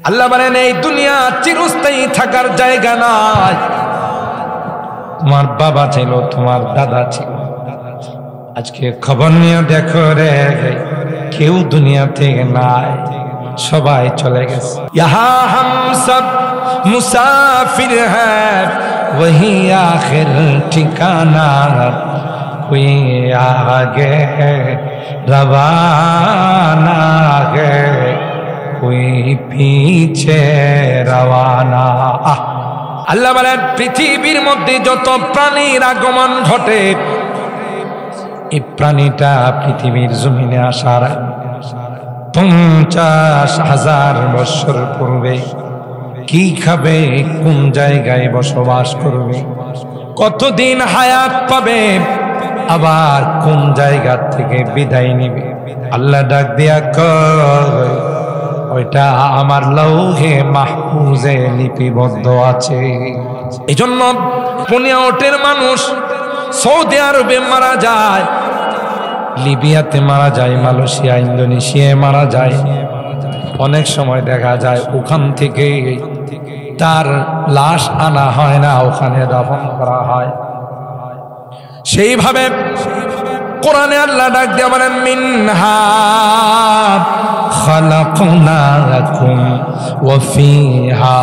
আল্লাহ বলেন এই দুনিয়া চিরস্থায়ী থাকার জায়গা নয়। তোমার বাবা ছিল, তোমার দাদা ছিল, আজকে খবর নিয়ে দেখো রে, কেউ দুনিয়া থেকে নাই, সবাই চলে গেছে। ইহা হাম সব মুসাফির হ্যায়, वही आखिर ठिकाना, कोई आगे रवाना है, कोई पीछे रवाना। আল্লাহ বলেন পৃথিবীর মধ্যে যত প্রাণীর আগমন ঘটে, এই প্রাণীটা পৃথিবীর জমিনে আসার 50,000 বছর পূর্বে কি খাবে, কোন জায়গায় বসবাস করবে, কতদিন হায়াত পাবে, আবার কোন জায়গা থেকে বিদায় নিবে, আল্লাহ ডাক দিয়া কয় ওইটা আমার লৌহে মাহফুজে লিপিবদ্ধ আছে। এজন্য 15 মানুষ সৌদি আরবে মারা যায়, লিবিয়াতে মারা যায়, মালয়েশিয়া ইন্দোনেশিয়ায় মারা যায়। অনেক সময় দেখা যায় ওখান থেকে তার লাশ আনা হয় না, ওখানে দাফন করা হয়। সেইভাবে কোরআনে আল্লাহ ডাক দিয়ে বলেন মিনহা খালাকনাকুম ওয়া ফিহা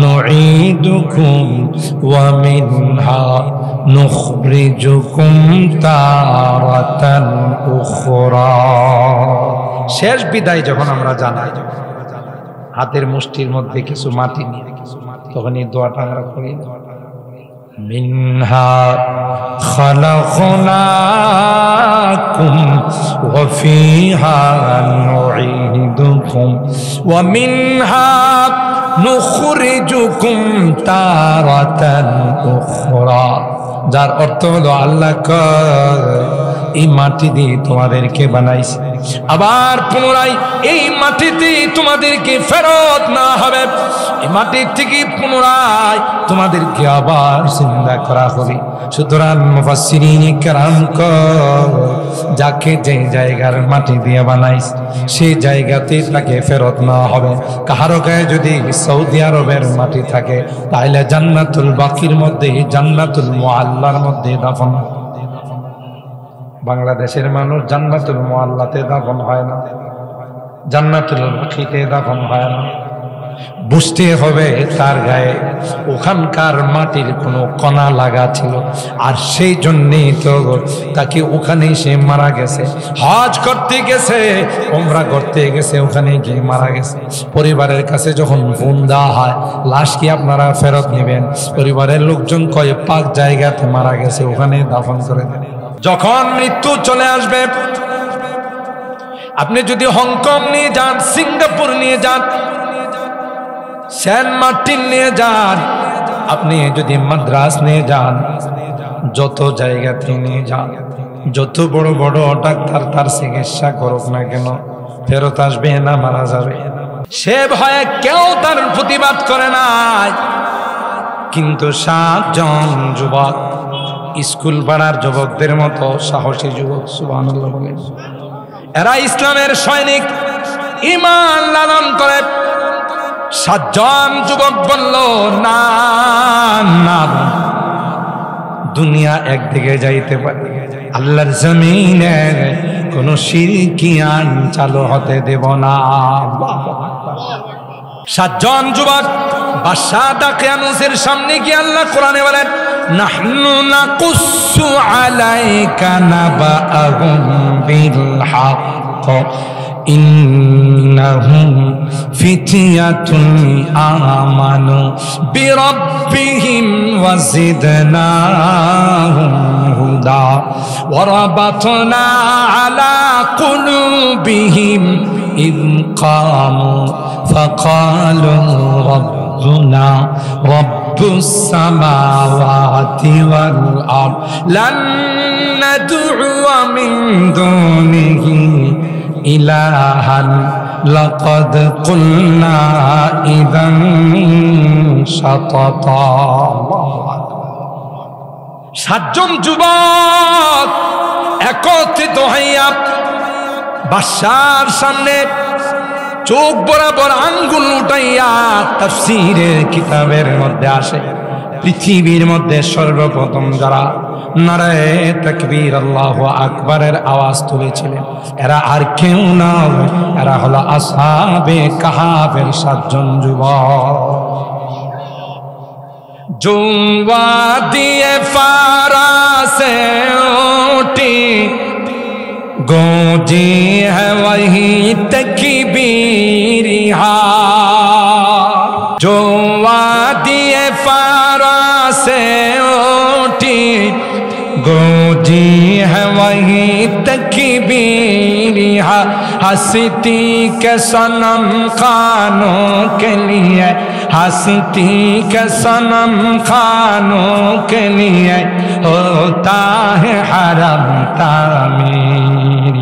নুঈদুকুম ওয়া মিনহা নুখরিজুকুম তারাতান উখরা। শেষ বিদায় যখন আমরা জানাই, হাতের মুষ্টির মধ্যে কিছু মাটি নিয়ে, তখন এই দোয়াটা আমরা করি, মিনহা খালাকনাকুম ওয়া ফিহা নুঈদুকুম ওয়া মিনহা নুখরিজুকুম তারাতান উখরা। যার অর্থ হলো আল্লাহ এই মাটি দিয়ে তোমাদেরকে বানাইছে, আবার পুনরায় এই মাটিতে তোমাদেরকে ফেরত না হবে, এই মাটির থেকে পুনরায় তোমাদেরকে আবার জিন্দা করা হবে। সুতরাং মুফাসসিরিন কেরাম যাকে যে জায়গার মাটি দিয়ে বানাইছে সেই জায়গাতে তাকে ফেরত না হবে। কাহারো গায়ে যদি সৌদি আরবের মাটি থাকে, তাহলে জান্নাতুল বাকির মধ্যে, জান্নাতুল মুআল্লার মধ্যে দাফন। বাংলাদেশের মানুষ জান্নাতুল মুআল্লাতে দাফন হয় না, জান্নাতুল বাকিতে দাফন হয় না। বুঝতে হবে তার গায়ে ওখানকার মাটির কোনো কণা লাগা ছিল, আর সেই জন্যই তো তাকে ওখানে সে মারা গেছে। হজ করতে গেছে, উমরা করতে গেছে, ওখানে গিয়ে মারা গেছে। পরিবারের কাছে যখন ফোন দেওয়া হয়, লাশ কি আপনারা ফেরত নেবেন? পরিবারের লোকজন কয় পাক জায়গাতে মারা গেছে, ওখানে দাফন করে দেন। যখন মৃত্যু চলে আসবে, আপনি যদি হংকং নিয়ে যান, সিঙ্গাপুর নিয়ে যান, সেন্ট মার্টিন নিয়ে যান, আপনি যদি মাদ্রাস নিয়ে যান, যত জায়গাতে নিয়ে যান, যত বড় বড় ডাক্তার তার চিকিৎসা করুক না কেন, ফেরত আসবে না, মারা যাবে। সে ভয়ে কেউ তার প্রতিবাদ করে নাই। কিন্তু 7 জন যুবক, স্কুল পাড়ার যুবকদের মতো সাহসী যুবক, সুবহানাল্লাহ বলেন, এরা ইসলামের সৈনিক, ঈমান লালন করে। 7 জন যুবক বলল না না, দুনিয়া একদিকে যাইতে পারে, আল্লাহর জমিনে কোন শিরকিয়ান চালু হতে দেব না। 7 জন যুবক বাদশাহ দাকিয়ানুসের সামনে গিয়ে আল্লাহ কোরআনে বলেন নাহনু নাকুসু আলাইকা নাবাআহুম বিল হক ইন্নাহুম ফিতয়াতুন আমানু বিরাব্বিহিম ওয়াজিদনাহুম হুদা ওয়া রাবাতনা আলা কুলুবিহিম ইয কামু ফাকালু রাব্বুনা রাব্বুস সামাওয়াতি ওয়াল আরদ লান নাদউয়া মিন দুনিহি ইলাহান লাকাদ কুলনা ইযান শাতাতা। 7 জন যুবক একত্রিত হইয়া বাদশার সামনে চোখ বরাবর আঙ্গুল উঠাইয়া তাফসীরের কিতাবের মধ্যে আসে পৃথিবীর মধ্যে সর্বপ্রথম যারা নারায়ে তাকবীর আল্লাহু আকবারের আওয়াজ তুলেছিলেন এরা আর কেউ না, এরা হলো আসহাবে কাহাফের 7 জন যুবক। जो वादिए फारा से उठी गूंजी है वही तकबीर जो वादिए फारा से उठी गूंजी है वही तकबीर हंसती के सनम खानों के लिए हंसती के सनम खानों के लिए होता है हरम तामीर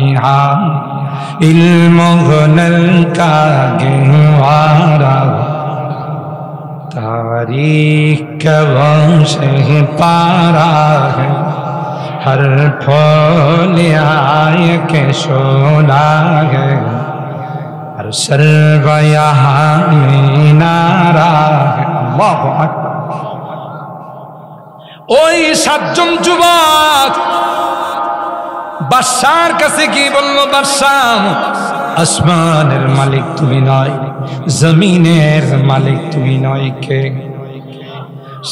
इल्म गुनल का गहवारा तारीख का वंश पारा है हर फूल आय के शोला है हर सर्व यहाँ में नारा है। अल्लाहु अकबर। ওই 7 জন যুবক বাদশার কাছে কি বলল, বাদশাহ আসমানের মালিক তুমি নয়, জমিনের মালিক তুমি নয়, কে?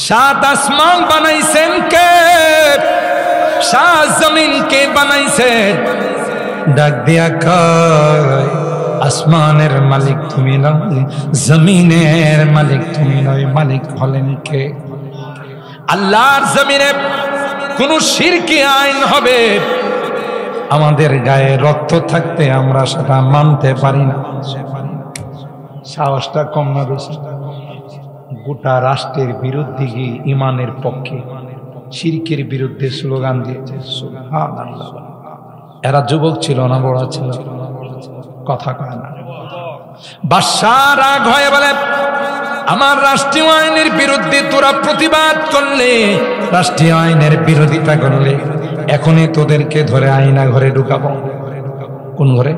7 আসমান বানাইছেন কে? 7 জমিন কে বানাইছেন? ডাক দিয়া কয় আসমানের মালিক তুমি নয়, জমিনের মালিক তুমি নয়, মালিক হলেন কে? আল্লাহর জমিনে কোন শিরকি আইন হবে, আমাদের গায়ে রক্ত থাকতে আমরা সেটা মানতে পারি না। সাহসটা কম না বেশি? গোটা রাষ্ট্রের বিরুদ্ধে গিয়ে ইমানের পক্ষে শিরকের বিরুদ্ধে স্লোগান দিয়েছে। সুবহানাল্লাহ। এরা যুবক ছিল না বড় ছিল? কথা কয় না। বাদশাহ রাগ হয়ে বলে আমার রাষ্ট্রীয় আইনের বিরুদ্ধে তোরা প্রতিবাদ করলে, রাষ্ট্রীয় আইনের বিরোধিতা করলে এখনই তোদেরকে ধরে আয়না ঘরে ঢুকাবো। কোন ঘরে?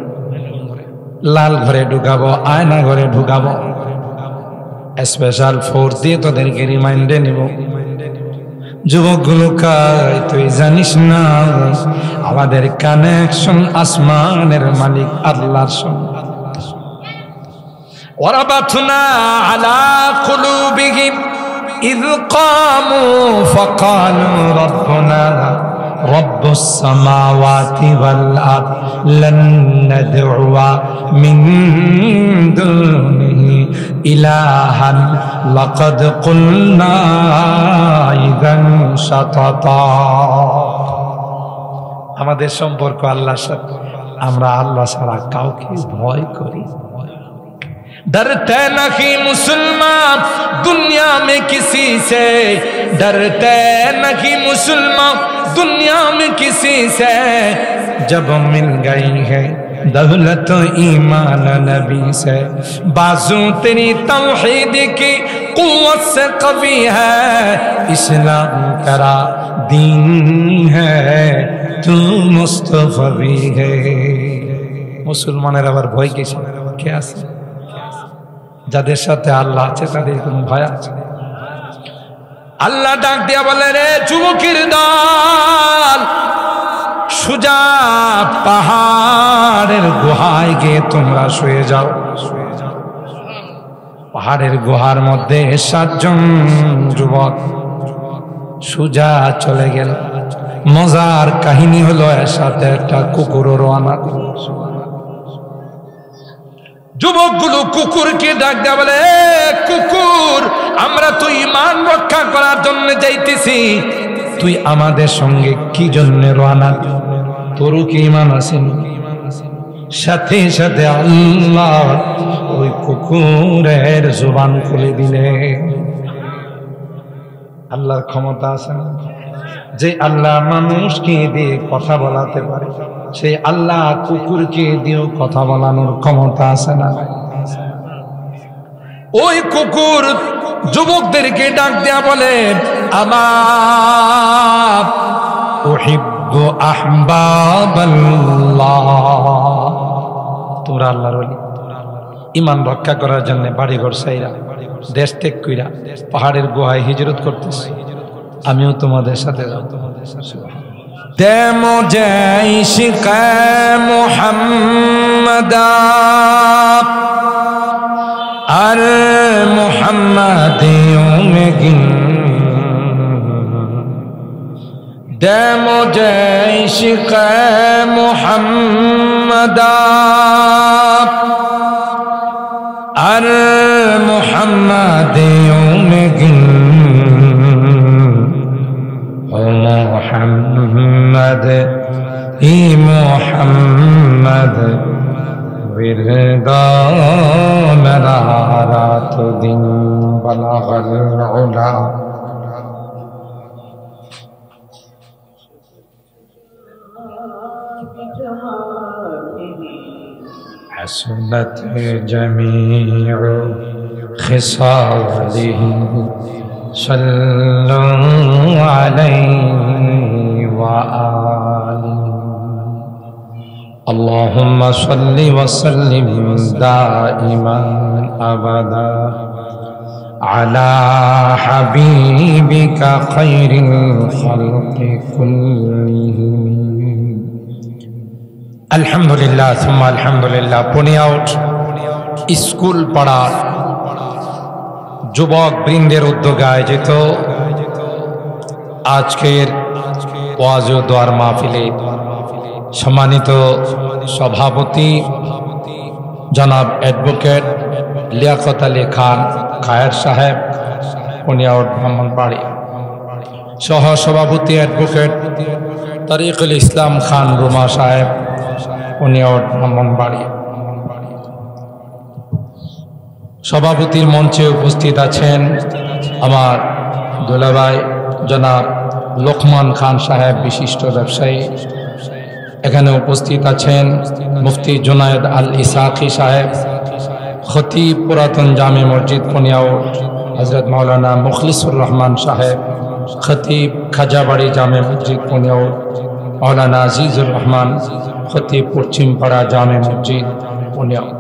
লাল ঘরে ঢুকাবো, আয়না ঘরে ঢুকাবো, স্পেশাল ফোর্স দিয়ে তোদেরকে রিমাইন্ডে নিব। যুবকগুলো কয় তুই জানিস না আমাদের কানেকশন আসমানের মালিক আল্লাহর সঙ্গে। وربطنا على قلوبهم إذ قاموا فقالوا ربنا رب السماوات والأرض لن ندعو من دونه إلها لقد قلنا إذا شططا। আমাদের সম্পর্ক আল্লাহর সাথে, আমরা আল্লাহ ছাড়া কাউকে ভয় করি। डरते नहीं मुसलमान दुनिया में किसी से, डरते नहीं मुसलमान दुनिया में किसी से, जब मिल गई है दौलत ईमान नबी से, बाजू तेरी तौहीद की कुव्वत से कवी है, इस्लाम करा दीन है तू मुस्तफवी है। मुसलमानेर आबार भय किसे? কে আছে? যাদের সাথে আল্লাহ আছে তাদের কোনো ভয় আছে? আল্লাহ ডাক দিয়া বলে রে যুবকের দল, সুজা পাহাড়ের গুহায় গিয়ে তোমরা শুয়ে যাও। পাহাড়ের গুহার মধ্যে 7 জন যুবক সুজা চলে গেল। মজার কাহিনী হলো এর সাথে একটা কুকুরও রওনা করল। যুবকগুলো কুকুরকে ডাক দেয়া বলে কুকুর, আমরা তো ঈমান রক্ষা করার জন্য যাইতেছি, তুই আমাদের সঙ্গে কি জন্য রওনা? তোর কি ঈমান আছে? সাথে সাথে আল্লাহ ওই কুকুরের জবান খুলে দিলে। আল্লাহর ক্ষমতা আছে না? যে আল্লাহ মানুষকে দিয়ে কথা বলাতে পারে, সেই আল্লাহ কুকুরকে দিয়েও কথা বলানোর ক্ষমতা আছে না? ওই কুকুর যুবকদেরকে ডাক দেয়া বলে আমার উহিব্বু আহবাবাল্লাহ, তোরা আল্লাহর ওলি, ইমান রক্ষা করার জন্য বাড়িঘর সাইরা দেশ ত্যাগ কইরা পাহাড়ের গুহায় হিজরত করতেছি। আমিও তোমাদের সাথে যাব। দে মুঝে ইশক মুহাম্মদ আর মুহাম্মদিयों में गिन दे मुझे इश्क़ मुहम्मद और मुहम्मदियों में गिन ओ मुहम्मद ही मुहम्मद विरदा मेरा रात दिन बलगल उला हसनत जमीउ खिसालिही सल्लु अलैहि व आलिहि अल्लाहुम्मा सल्लि व सल्लिम दाइमन अबदा अला हबीबिका खैरिल खल्क़ि कुल्लिहिम। আলহামদুলিল্লাহ সুম্মা আলহামদুলিল্লাহ। পুনি আউট স্কুল পাড়ার যুবক বৃন্দের উদ্যোগে আয়োজিত আজকের ওয়াজ ও দোয়ার মাহফিলে সম্মানিত সভাপতি জনাব অ্যাডভোকেট লিয়াকত আলী খান খায়ের সাহেব পুনি আউট ব্রাহ্মণবাড়ি, সহ সভাপতি অ্যাডভোকেট তারিকুল ইসলাম খান রুমা সাহেব পুনিয়াউট ব্রাহ্মণবাড়ি। সভাপতির মঞ্চে উপস্থিত আছেন আমার দুলাভাই জনাব লোকমান খান সাহেব, বিশিষ্ট ব্যবসায়ী। এখানে উপস্থিত আছেন মুফতি জুনায়েদ আল ইসাকি সাহেব, খতিব পুরাতন জামে মসজিদ পুনিয়াউট, হযরত মাওলানা মুখলিসুর রহমান সাহেব, খতিব খাজাবাড়ি জামে মসজিদ পুনিয়াউট, মাওলানা আজিজুর রহমান খতিব পশ্চিম পাড়া জামে মসজিদ পুনিয়াউট।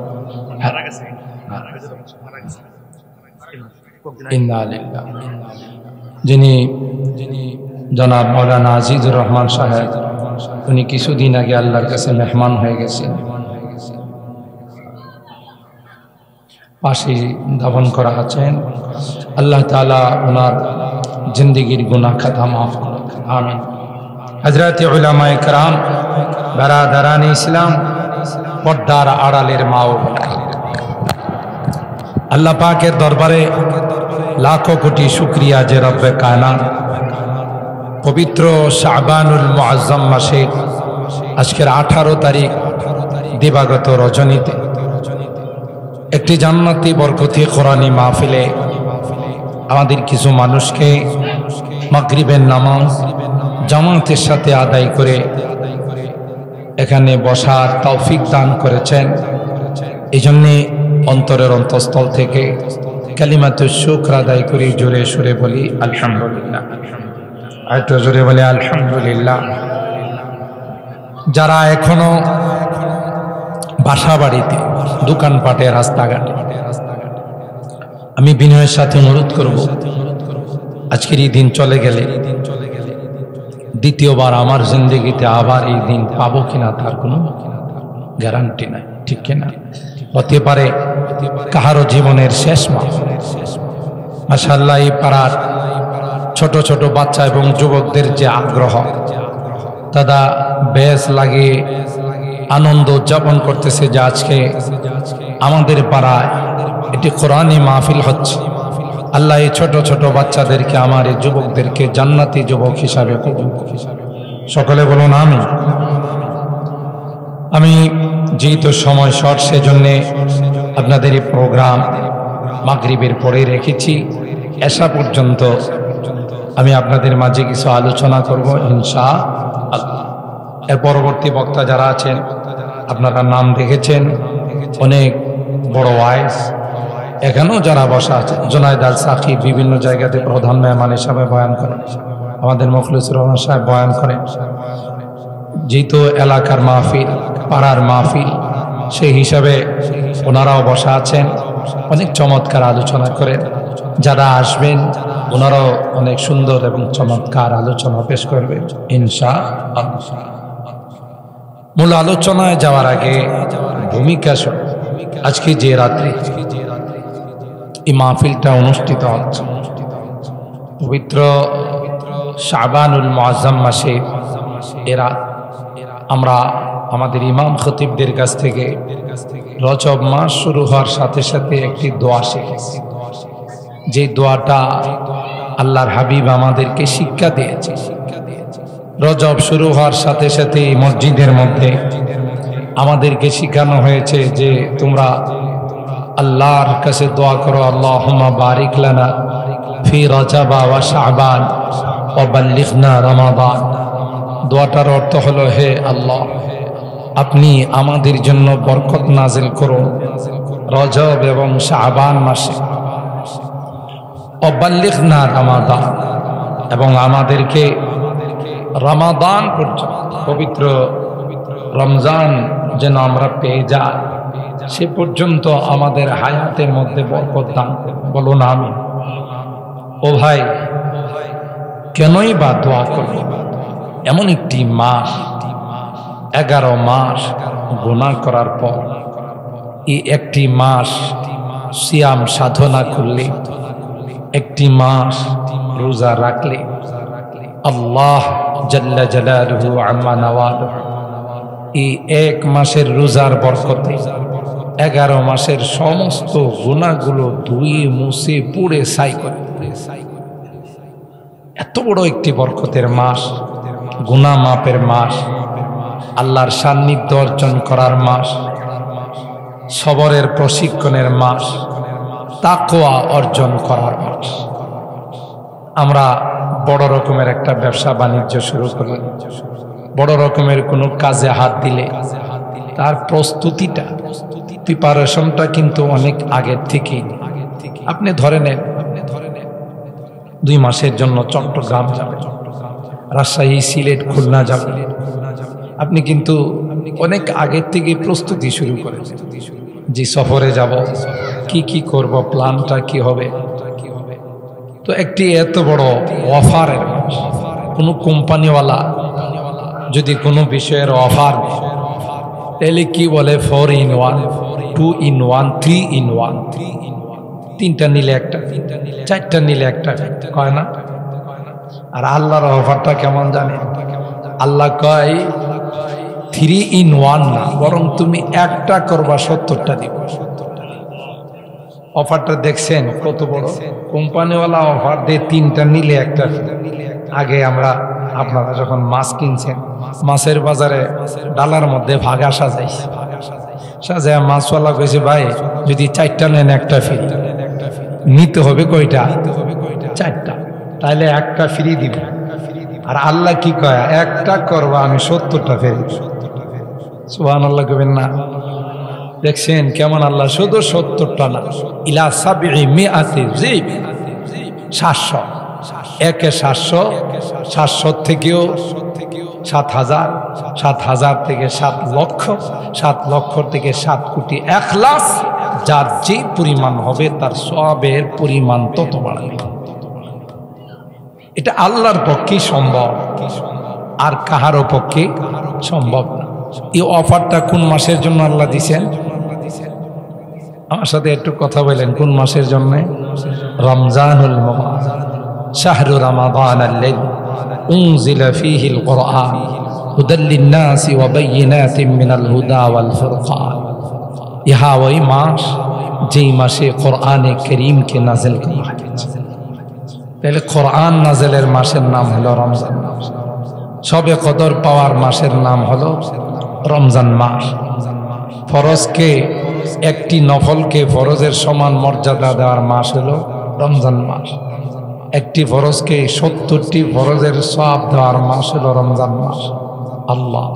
যিনি জনাব মাওলানা আজিজুর রহমান সাহেব, উনি কিছুদিন আগে আল্লাহর কাছে মেহমান হয়ে গেছেন, পাশে দাফন করা আছেন। আল্লাহ তাআলা ওনার জিন্দেগির গুনাহ খাতা মাফ করুন, আমিন। হযরত উলামায়ে কেরাম, বারাদারান ইসলাম, পর্দার আড়ালের মা ও বোনেরা, আল্লাহ পাকের দরবারে লাখো কোটি শুকরিয়া যে রব্বে কায়নাত পবিত্র শাবানুল মুআজ্জম মাসে আজকের 18 তারিখ দিবাগত রজনীতে একটি জান্নাতি বরকতি কোরআনী মাহফিলে আমাদের কিছু মানুষকে মাগরিবের নামাজ জামাতের সাথে আদায় করে এখানে বসার তৌফিক দান করেছেন। এই জন্যে অন্তরের অন্তঃস্থল থেকে কালিমাতুশ শুকর আদায় করে জোরে সুরে বলি আলহামদুলিল্লাহ। আরেকটু জোরে বলি আলহামদুলিল্লাহ। যারা এখনো বাসা বাড়িতে, দোকানপাটে, রাস্তাঘাটে, আমি বিনয়ের সাথে অনুরোধ করব, আজকের এই দিন চলে গেলে দ্বিতীয়বার আমার জিন্দেগিতে আবার এই দিন পাবো কিনা তার কোনো গ্যারান্টি নাই, ঠিক কিনা? হতে পারে কাহারো জীবনের শেষ মাস। মাশাআল্লাহ, এই পাড়ার ছোট ছোট বাচ্চা এবং যুবকদের যে আগ্রহ, তারা বেশ লাগে আনন্দ উদযাপন করতেছে যে আজকে আমাদের পাড়ায় এটি কোরআনী মাহফিল হচ্ছে। আল্লাহ এই ছোট ছোট বাচ্চাদেরকে, আমার এই যুবকদেরকে জান্নাতি যুবক হিসাবে কবুল করুন। সকলে বলুন আমিন। আমি যেহেতু সময় শর্ট, সেজন্যে আপনাদের এই প্রোগ্রাম মাগরিবের পরে রেখেছি। এশা পর্যন্ত আমি আপনাদের মাঝে কিছু আলোচনা করব ইনশাআল্লাহ। এর পরবর্তী বক্তা যারা আছেন আপনারা নাম দেখেছেন, অনেক বড় ওয়াইজ এখানেও যারা বসা আছে, জুনায়েদ আল সাকি বিভিন্ন জায়গাতে প্রধান মেহমান হিসাবে বয়ান করেন, আমাদের মুখলিসুর রহমান সাহেব বয়ান করেন। যেহেতু এলাকার মাহফিল, পাড়ার মাহফিল, সেই হিসাবে ওনারাও বসা আছেন, অনেক চমৎকার আলোচনা করেন। যারা আসবেন ওনারাও অনেক সুন্দর এবং চমৎকার আলোচনা পেশ করবেন ইনশাআল্লাহ। মূল আলোচনায় যাওয়ার আগে ভূমিকা আজকে যে রাত্রি এই মাহফিলটা অনুষ্ঠিত হচ্ছে, পবিত্র শাবানুল মুআজ্জাম মাসে এরা আমরা আমাদের ইমাম খতিবদের কাছ থেকে রজব মাস শুরু হওয়ার সাথে সাথে একটি দোয়া শিখেছি, যে দোয়াটা আল্লাহর হাবিব আমাদেরকে শিক্ষা দিয়েছে। রজব শুরু হওয়ার সাথে সাথে মসজিদের মধ্যে আমাদেরকে শিখানো হয়েছে যে তোমরা আল্লাহর কাছে দোয়া করো, আল্লাহুম্মা বারিক লানা ফি রজব ওয়া শাবান ওয়া বাল্লিগনা রমাদান। দোয়াটার অর্থ হলো, হে আল্লাহ, আপনি আমাদের জন্য বরকত নাজিল করুন রজব এবং শাবান মাসে, ওয়া বাল্লিগনা রমাদান, এবং আমাদেরকে রমাদান পর্যন্ত, পবিত্র রমজান যেন আমরা পেয়ে যাই, সে পর্যন্ত আমাদের হায়াতের মধ্যে বরকত দান করুন। বলুন আমিন। ও ভাই, কেনই বা দোয়া করব? এমন একটি মাস, 11 মাস গুনাহ করার পর এই একটি মাস সিয়াম সাধনা করলে, একটি মাস রোজা রাখলে আল্লাহ জাল্লা জালালুহু আম্মা নাওয়ালুহু এই এক মাসের রোজার বরকতে 11 মাসের সমস্ত গুনাহগুলো ধুয়ে মুছে পুড়ে ছাই করে। এত বড় একটি বরকতের মাস, গুনাহ মাপের মাস, আল্লাহর সান্নিধ্য অর্জন করার মাস, সবরের প্রশিক্ষণের মাস, তাকওয়া অর্জন করার মাস। আমরা বড় রকমের একটা ব্যবসা বাণিজ্য শুরু করলাম, বড় রকমের কোনো কাজে হাত দিলে তার প্রস্তুতিটা, প্রিপারেশনটা কিন্তু অনেক আগের থেকেই। আপনি ধরে নেন 2 মাসের জন্য চট্টগ্রাম যাবে, রাজশাহী, সিলেট, খুলনা যাবে, আপনি কিন্তু অনেক আগের থেকে প্রস্তুতি শুরু করেছেন যে সফরে যাব, কি কি করব, প্ল্যানটা কি হবে। তো একটি এত বড় অফারের মাস, কোনো কোম্পানিওয়ালা যদি কোনো বিষয়ের অফার দেয় তাহলে কি বলে 4 in 1, 2 in 1, 3 in 1, 3টা নিলে একটা, 4টা নিলে একটা, কয় না? আর আল্লাহর অফারটা কেমন জানে? আল্লাহ কয় 3 in 1 না, বরং তুমি একটা করবা 70টা দিব। অফারটা দেখছেন কত বড়? কোম্পানিওয়ালা অফার দিয়ে 3টা নিলে একটা। আগে আপনারা যখন মাছ কিনছেন, মাছের বাজারে ডালার মধ্যে ভাগা সাজায় মাছওয়ালা কইছে, ভাই যদি 4টা নেন একটা ফ্রি। নিতে হবে কয়টা? 4টা, তাহলে একটা ফ্রি দিব। আর আল্লাহ কি কয়? একটা করবা, আমি 70টা ফ্রি। সুবহানাল্লাহ কইবেন না? দেখছেন কেমন আল্লাহ? শুধু 70টা না, ইলা 700 জিব, 700, একে 700, 700 থেকেও 7,000, 7,000 থেকে 7 লক্ষ, 7 লক্ষ থেকে 7 কোটি, 1 লাখ। যার যে পরিমাণ হবে তার সওয়াবের পরিমাণ তত বাড়বে। এটা আল্লাহর পক্ষে সম্ভব, আর কাহারও পক্ষে সম্ভব না। এই অফারটা কোন মাসের জন্য আল্লাহ দিয়েছেন? আমার সাথে একটু কথা বলেন, কোন মাসের জন্য? রমজানুল মুবারাক, শাহরু রমাদান আল্লাযী উনজিলা ফীহিল কুরআন হুদাল লিন-নাসি ওয়া বায়্যিনাতিন মিনাল হুদা ওয়াল ফুরকান। ইহা ওই মাস যেই মাসে কোরআনে কারীমকে নাযিল করা হয়েছে। তাহলে কোরআন নাযিলের মাসের নাম হলো রমজান মাস, শবে কদর পাওয়ার মাসের নাম হলো রমজান মাস। ফরজকে, একটি নফলকে ফরজের সমান মর্যাদা দেওয়ার মাস হলো রমজান মাস। একটি ফরজকে 70টি ফরজের সওয়াব দেওয়ার মাস হলো রমজান মাস। আল্লাহ,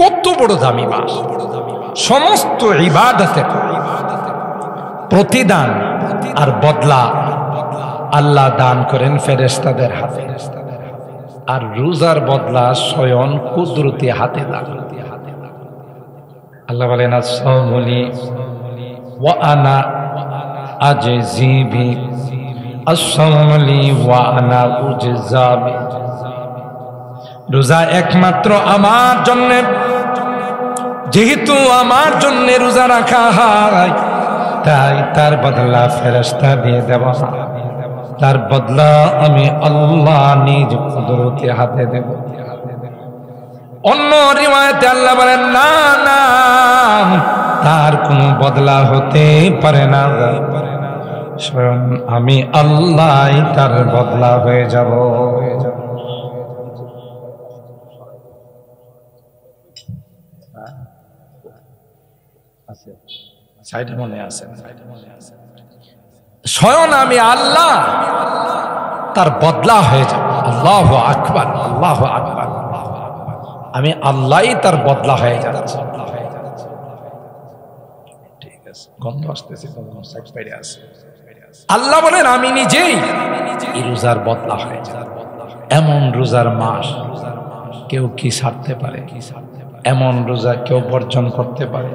কত বড় দামি মাস! সমস্ত ইবাদতের প্রতিদান আর বদলা আল্লাহ দান করেন ফেরেশতাদের হাতে, আর রোজার বদলা স্বয়ং কুদরতি হাতে দান। আল্লাহ বলেন, আস-সাওমু লি ওয়া আনা আজজি বি আস-সাওমু লি ওয়া আনা উজজা বি। রোজা একমাত্র আমার জন্য, যেহেতু আমার জন্য রোজা রাখা হয় তাই তার বদলা ফেরেশতা দিয়ে দেওয়া, তার বদলা আমি আল্লাহ নিজ কুদরতে হাতে দেব। অন্য রিওয়ায়াতে আল্লাহ বলেন না না, তার কোনো বদলা হতে পারে না, স্বয়ং আমি আল্লাহ তার বদলা হয়ে যাব। সাইডে মনে আছে, স্বয়ং আমি আল্লাহ তার বদলা হয়ে যাব। আল্লাহু আকবার, আল্লাহু আকবার। আমি আল্লাহই তার বদলা হয়ে যাচ্ছে। ঠিক আছে, গন্ধ আসতেছে, আল্লাহ বলেন আমি নিজেই এই রোজার বদলা হয়ে যাব। এমন রোজার মাস কেউ কি ছাড়তে পারে? এমন রোজা কেউ বর্জন করতে পারে?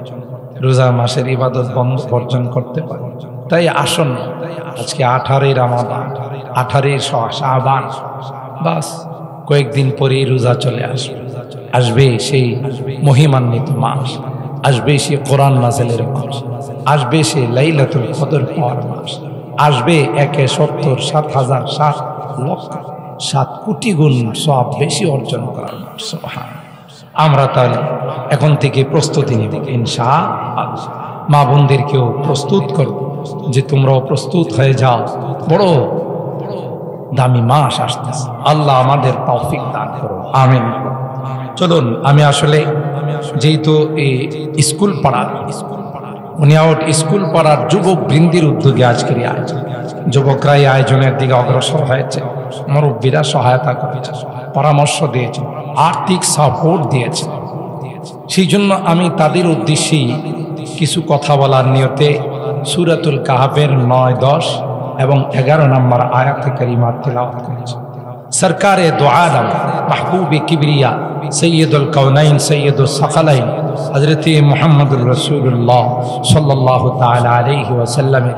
রোজার মাসের ইবাদত বর্জন করতে পারে? তাই আসন্ন আজকে 18 রমাদান, 18 শাবান, বাস কয়েকদিন পরেই রোজা চলে আসবে। আসবে সেই মহিমান্বিত মাস, আসবে সেই কোরআন নাযিলের মাস, আসবে সেই লাইলাতুল কদর পাওয়ার মাস, আসবে 7 কোটি গুণ সওয়াব বেশি অর্জন করার মাস। সুবহানাল্লাহ। আমরা তাহলে এখন থেকে প্রস্তুতি নিব ইনশাআল্লাহ। মা বোনদেরকেও প্রস্তুত করব যে তোমরাও প্রস্তুত হয়ে যাও, বড় দামি মাস আসতেছে। আল্লাহ আমাদের তৌফিক দান করো, আমিন। চলুন, আমি আসলে যেহেতু এই স্কুল পাড়ার বুনিয়াদ স্কুল পাড়ার যুবক বৃন্দির উদ্যোগে আজকের আয়োজন, যুবকরাই আয়োজনের দিকে অগ্রসর হয়েছে, মুরব্বীরা সহায়তা করেছে, পরামর্শ দিয়েছে, আর্থিক সাপোর্ট দিয়েছে। সেই জন্য আমি তাদের উদ্দেশ্যেই কিছু কথা বলার নিয়তে সূরাতুল কাহফের 9, 10 এবং 11 নম্বর আয়াতে কারিমা তেলাওয়াত করেছি। সরকারে দো আলম মাহবুবে কিবরিয়া সৈয়দুল কাউনাইন সৈয়দুল সাকালাইন হযরত মুহাম্মদুর রাসূলুল্লাহ সাল্লাল্লাহু তাআলা আলাইহি ওয়াসাল্লামের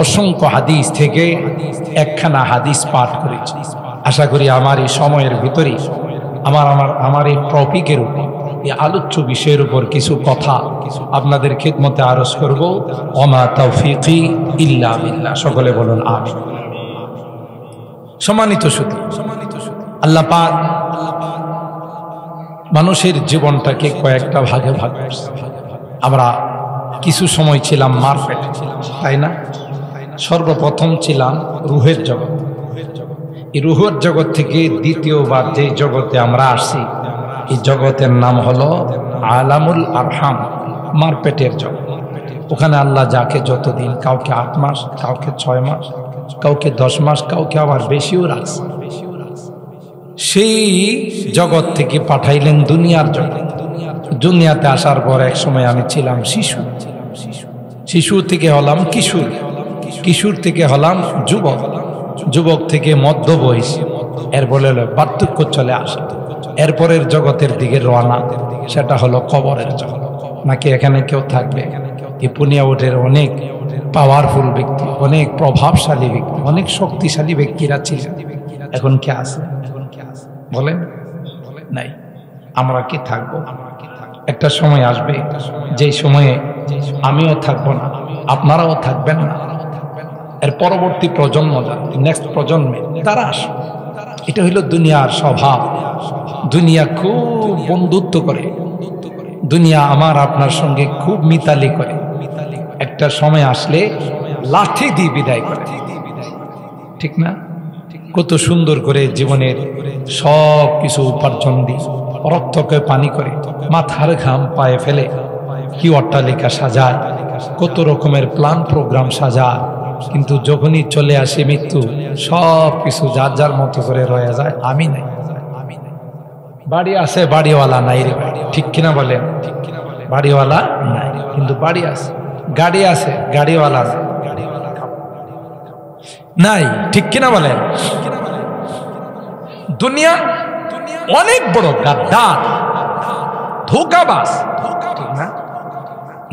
অসংখ্য হাদিস থেকে একখানা হাদিস পাঠ করেছি। আশা করি আমার এই সময়ের ভিতরে আমার এই টপিকের উপর, এই আলোচ্য বিষয়ের উপর কিছু কথা আপনাদের খিদমতে আরজ করব। ওমা তাওফীকি ইল্লা বিল্লাহ। সকলে বলুন আমিন। সম্মানিত সুধী, আল্লাহ পাক মানুষের জীবনটাকে কয়েকটা ভাগে ভাগ করেছে। আমরা কিছু সময় ছিলাম মার পেটে, তাই না? সর্বপ্রথম ছিলাম রুহের জগৎ। এই রুহের জগৎ থেকে দ্বিতীয়বার যে জগতে আমরা আসছি, এই জগতের নাম হলো আলামুল আরহাম, মার পেটের জগৎ। ওখানে আল্লাহ যাকে যতদিন, কাউকে 8 মাস, কাউকে 6 মাস, কাউকে 10 মাস, কাউকে আবার বেশিও রাখছে, সেই জগৎ থেকে পাঠাইলেন দুনিয়ার জগৎ। দুনিয়াতে আসার পর এক সময় আমি ছিলাম শিশু, শিশু থেকে হলাম কিশোর, কিশোর থেকে হলাম যুবক, যুবক থেকে মধ্য বয়সী, এর বলে পার্থক্য চলে আসে। এরপরের জগতের দিকে রওনা, সেটা হলো কবরের জগৎ। নাকি এখানে কেউ থাকবে? এই বুনিয়াদের অনেক পাওয়ারফুল ব্যক্তি, অনেক প্রভাবশালী ব্যক্তি, অনেক শক্তিশালী ব্যক্তিরা ছিলেন। এখন কে আছে বলেন? নাই। আমরা কি থাকবো? একটা সময় আসবে যেই সময়ে আমিও থাকবো না, আপনারাও থাকবেন না। এর পরবর্তী প্রজন্ম, নেক্সট প্রজন্মে তারা আসবে। এটা হইল দুনিয়ার স্বভাব। দুনিয়া খুব বন্ধুত্ব করে, দুনিয়া আমার আপনার সঙ্গে খুব মিতালি করে। একটা সময় আসলে লাঠি দিয়ে বিদায় করে, ঠিক না? কত সুন্দর করে জীবনের সব কিছু উপার্জন দিয়ে, রক্তকে পানি করে, মাথার ঘাম পায়ে ফেলে কি অট্টালিকা সাজায়, কত রকমের প্ল্যান প্রোগ্রাম সাজায়। কিন্তু যখনই চলে আসে মৃত্যু, সব কিছু যার যার মতো করে রয়ে যায়। আমি নাই। বাড়ি আছে, বাড়িওয়ালা নাই রে ভাই, ঠিক কিনা বলেন? বাড়িওয়ালা নাই, কিন্তু বাড়ি আছে। গাড়ি আছে, গাড়িওয়ালা নাই, ঠিক কিনা বলেন? দুনিয়া অনেক বড় গাদ্দার, ধোঁকাবাজ, ঠিক না?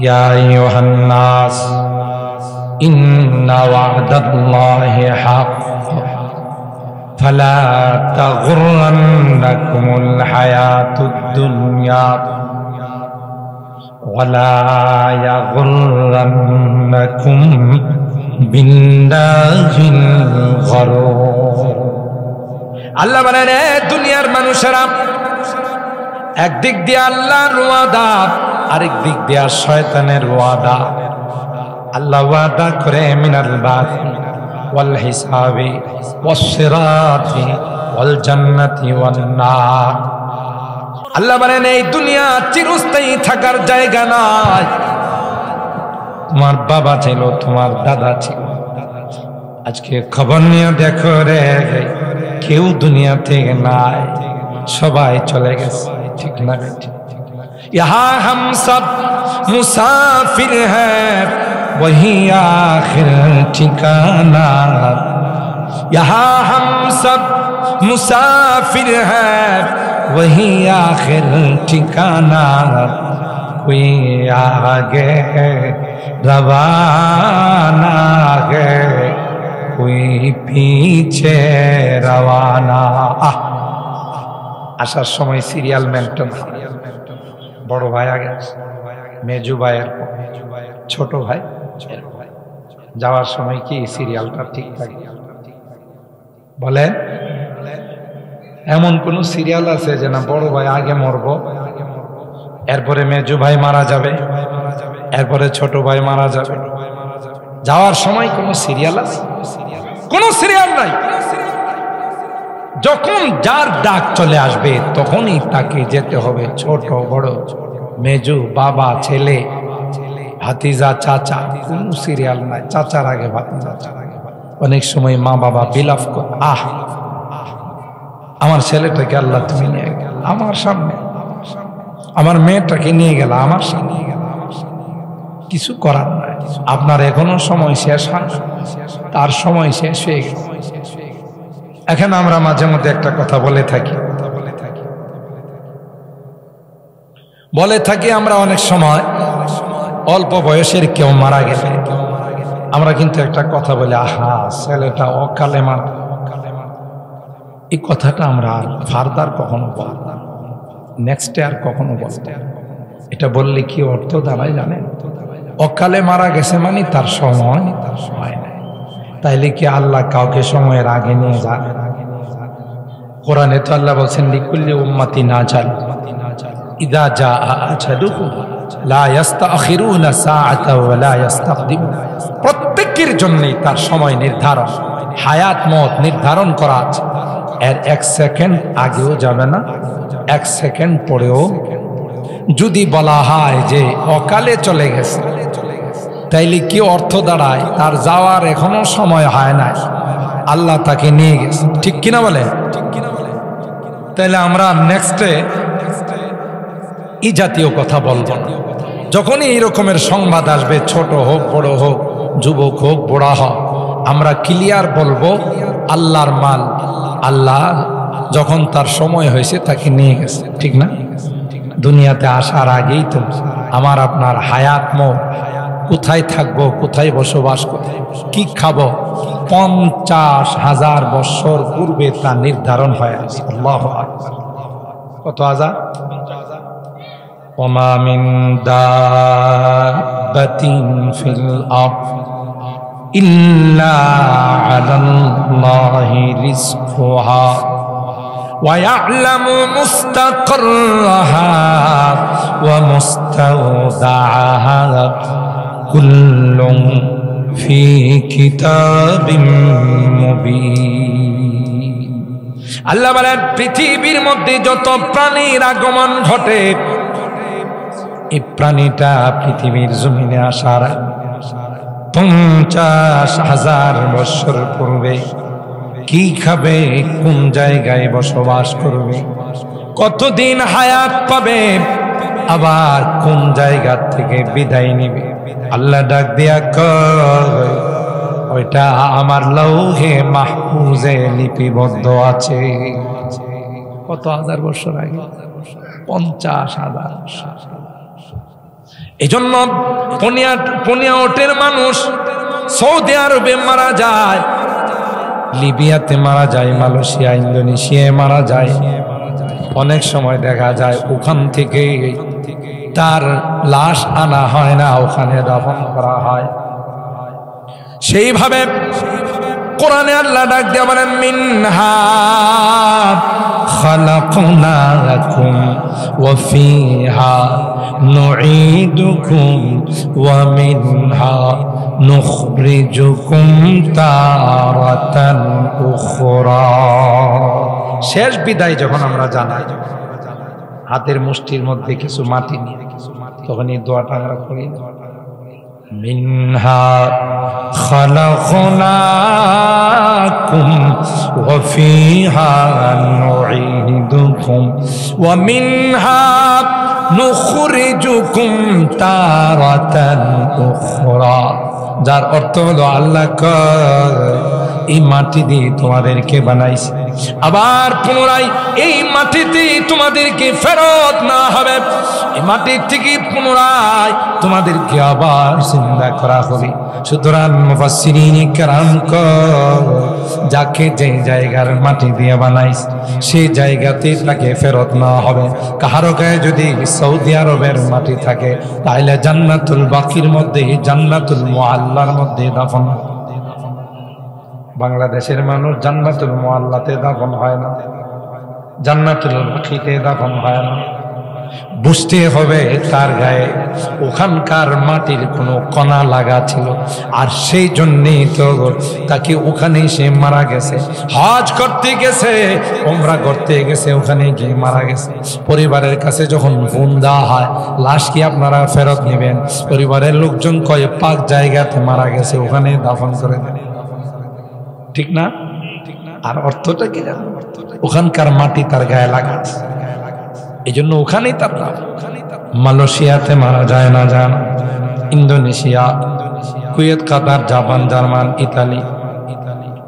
ইয়া আইয়ুহান নাস ইন্না ওয়া'দাল্লাহি হাক্ক ফালা তাগুররান্নাকুমুল হায়াতুদ দুনিয়া ওয়ালা ইয়াগুররান্নাকুম বিল্লাহিল গরুর। আল্লাহ বলেন, দুনিয়ার মানুষেরা একদিক দিয়ে আল্লাহর ওয়াদা, আরেক দিক দিয়ে শয়তানের ওয়াদা। আল্লাহ ওয়াদা করে মিনাল বাতি ওয়াল হিসাবি ওয়াস সিরাতি ওয়াল জান্নাতি ওয়ান নার। আল্লাহ বলেন, এই দুনিয়া চিরস্থায়ী থাকার জায়গা নয়। তোমার বাবা ছিল, তোমার দাদা ছিল, আজকে খবর নিয়ে দেখো রে, কেউ দুনিয়া থেকে নাই, সবাই চলে গেছে। ঠিক না? यहाँ हम सब मुसाफिर हैं, वही आखिर ठिकाना। यहाँ हम सब मुसाफिर हैं, वही आखिर ठिकाना। कोई आगे रवाना है, कोई पीछे रवाना। আসার সময় সিরিয়াল মেনটেন, বড় ভাই আগে, মেজু ভাইয়ের ছোট ভাই, যাওয়ার সময় কি সিরিয়ালটা ঠিক থাকে? বলে এমন কোন সিরিয়াল আছে যে না বড় ভাই আগে মরবো, এরপরে মেজু ভাই মারা যাবে, এরপরে ছোট ভাই মারা যাবে? যাওয়ার সময় কোন সিরিয়াল আছে? কোন সিরিয়াল নাই। যখন যার ডাক চলে আসবে তখনই তাকে যেতে হবে। ছোট বড়, মেজু, বাবা, ছেলে, ভাতিজা, চাচা, কোন সিরিয়াল নাই। চাচার আগে ভাতিজা। অনেক সময় মা বাবা বিলাপ করে, আহ আমার ছেলেটাকে আল্লাহ তুমি নিয়ে গেল আমার সামনে, আমার মেয়েটাকে নিয়ে গেল আমার সামনে। কিছু করার নাই, আপনার এখনো সময় শেষ হয়, তার সময় শেষ হয়ে গেছে। এখন আমরা মাঝে মধ্যে একটা কথা বলে থাকি আমরা অনেক সময় অল্প বয়সের কেউ মারা গেলে আমরা কিন্তু একটা কথা বলি, আহা ছেলেটা অকালে মারা। এই কথাটা আমরা আর ফার্দার কখনো বলব না, নেক্সটে আর কখনো বলব। এটা বললে কি অর্থ দাঁড়ায় জানেন? অকালে মারা গেছে মানে তার সময় হয় না। তাইলে কি আল্লাহ কাউকে সময়ের আগে নিয়ে যান? কোরআনে তো আল্লাহ বলছেন, লিকুল্লি উম্মাতিন আজাল ইযা জাআ আজালুহুম লা ইস্তাখিরুনা সাআতাও ওয়া লা ইস্তাকদিমুন। প্রত্যেকের জন্যই তার সময় নির্ধারণ, হায়াত মত নির্ধারণ করা আছে। এর এক সেকেন্ড আগেও যাবে না, এক সেকেন্ড পরেও। যদি বলা হয় যে অকালে চলে গেছে, তাইলে কি অর্থ দাঁড়ায়? তার যাওয়ার এখনো সময় হয় না, আল্লাহ তাকে নিয়ে গেছে। ঠিক কিনা বলে? তাইলে আমরা নেক্সটে এই জাতীয় কথা বলবো না। যখনই এই রকমের সংবাদ আসবে, ছোট হোক বড় হোক, যুবক হোক বুড়া হোক, আমরা ক্লিয়ার বলবো আল্লাহর মাল, আল্লাহ যখন তার সময় হয়েছে তাকে নিয়ে গেছে। ঠিক না? দুনিয়াতে আসার আগেই তো আমার আপনার হায়াত মত, কোথায় থাকবো, কোথায় বসবাস করব, কি খাবো, 50,000 বছর পূর্বে তা নির্ধারণ হয়ে আছে। আল্লাহু আকবার। কত হাজার? ওমা মিন দাব্বাতিন ফিল আরদ ইল্লা আলাল্লাহি রিজকুহা ওয়া ইয়ালামু মুস্তাকররাহা ওয়া মুস্তাওদাআহা কুল্লুন ফি কিতাবিম মুবিন। আল্লাহ বলেন, পৃথিবীর মধ্যে যত প্রাণীর আগমন ঘটে, এই প্রাণীটা পৃথিবীর জমিনে আসার 50,000 বছর পূর্বে কি খাবে, কোন জায়গায় বসবাস করবে, কতদিন হায়াত পাবে, আবার কোন জায়গা থেকে বিদায় নিবে, আল্লাহ ডাক দিয়া কয় ওইটা আমার লৌহে মাহফুজে লিপিবদ্ধ আছে। কত হাজার বছর আগে? 50,000। এই জন্য পনিয়াটের মানুষ সৌদি আরবে মারা যায়, লিবিয়াতে মারা যায়, মালয়েশিয়া ইন্দোনেশিয়ায় মারা যায়, অনেক সময় দেখা যায় ওখান থেকে তার লাশ আনা হয় না, ওখানে দাফন করা হয়। সেইভাবে কোরআনে আল্লাহ ডাক দিয়ে বলেন মিনহা খালাকনাকুম ওয়া ফিহা নুঈদুকুম ওয়া মিনহা নুখরিজুকুম তারাতান উখরা। শেষ বিদায় যখন আমরা জানাই, হাতের মুষ্টির মধ্যে কিছু মাটি নিয়ে তখন এই দোয়াটা আমরা করি, মিনহা খালাকনাকুম ওয়া ফিহা নুঈদুকুম ওয়া মিনহা নুখরিজুকুম তারাতান উখরা। যার অর্থ হলো আল্লাহ এই মাটি দিয়ে তোমাদেরকে বানাইছে, আবার পুনরায় এই মাটিতে তোমাদেরকে ফেরত না হবে, এই মাটির থেকে পুনরায় তোমাদেরকে আবার জিন্দা করা হবে। সুতরাং মুফাসসিরিন কেরাম যাকে যে জায়গার মাটি দিয়ে বানাইছে সেই জায়গাতে তাকে ফেরত না হবে। কাহারো গায়ে যদি সৌদি আরবের মাটি থাকে তাহলে জান্নাতুল বাকির মধ্যে, জান্নাতুল মুআল্লার মধ্যে দাফন। বাংলাদেশের মানুষ জান্নাতুল মুআল্লাতে দাফন হয় না, জান্নাতুল বাকিতে দাফন হয় না। বুঝতে হবে তার গায়ে ওখানকার মাটির কোনো কণা লাগা ছিল, আর সেই জন্যই তো তাকে ওখানে সে মারা গেছে। হজ করতে গেছে, উমরা করতে গেছে, ওখানে গিয়ে মারা গেছে। পরিবারের কাছে যখন ফোন দেওয়া হয় লাশ কি আপনারা ফেরত নেবেন, পরিবারের লোকজন কয়ে পাক জায়গাতে মারা গেছে, ওখানে দাফন করে দেন। ঠিক না? আর অর্থটা কি জানো? ওখানকার মাটি তার গায়ে লাগা, এই জন্য ওখানেই তার নাম। মালয়েশিয়াতে মারা যায় না জান, ইন্দোনেশিয়া, কুয়েত, কাতার, জাপান, জার্মান, ইতালি,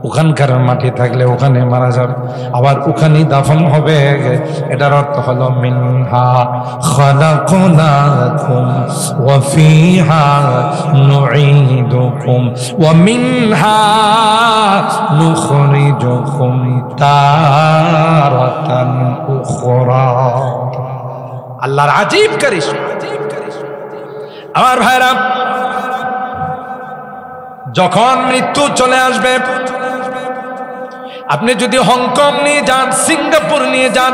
ওখানকার মাটি থাকলে ওখানে মারা যাবে, আবার ওখানেই দাফন হবে। এটার অর্থ হলো মিনহা খালাকনাকুম ওয়া ফিহা নুঈদুকুম ওয়া মিনহা নুখরিজুকুম তারাতান উখরা। আল্লাহর আজীব কারিশমা। আমার ভাইরা, যখন মৃত্যু চলে আসবে, আপনি যদি হংকং নিয়ে যান, সিঙ্গাপুর নিয়ে যান,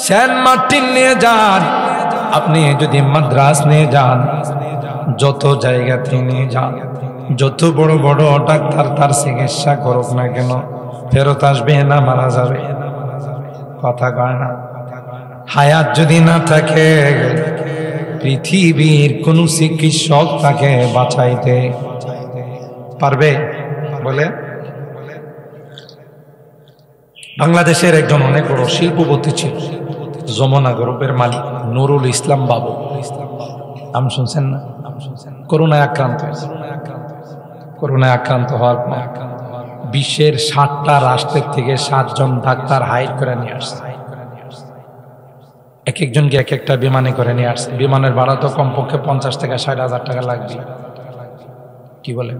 সেন্ট মার্টিন নিয়ে যান, আপনি যদি মাদ্রাস নিয়ে যান, যত জায়গাতে নিয়ে যান, যত বড় বড় ডাক্তার তার চিকিৎসা করুক না কেন, ফেরত আসবে না, মারা যাবে। কথা কয় না? হায়াত যদি না থাকে, পৃথিবীর কোন চিকিৎসক তাকে বাঁচাইতে পারবে? বলে বাংলাদেশের একজন অনেক বড় শিল্পপতি ছিল, যমুনা গ্রুপের মালিক নুরুল ইসলাম বাবু, নাম শুনছেন না? করোনায় আক্রান্ত হয়েছে। করোনায় আক্রান্ত হওয়ার পর বিশ্বের 60টা রাষ্ট্রের থেকে 7 জন ডাক্তার হায়ার করে নিয়ে আসছে। এক একজনকে এক একটা বিমানে করে নিয়ে আসছে। বিমানের ভাড়া তো কমপক্ষে 50 থেকে 60,000 টাকা লাগবে। কি বলেন?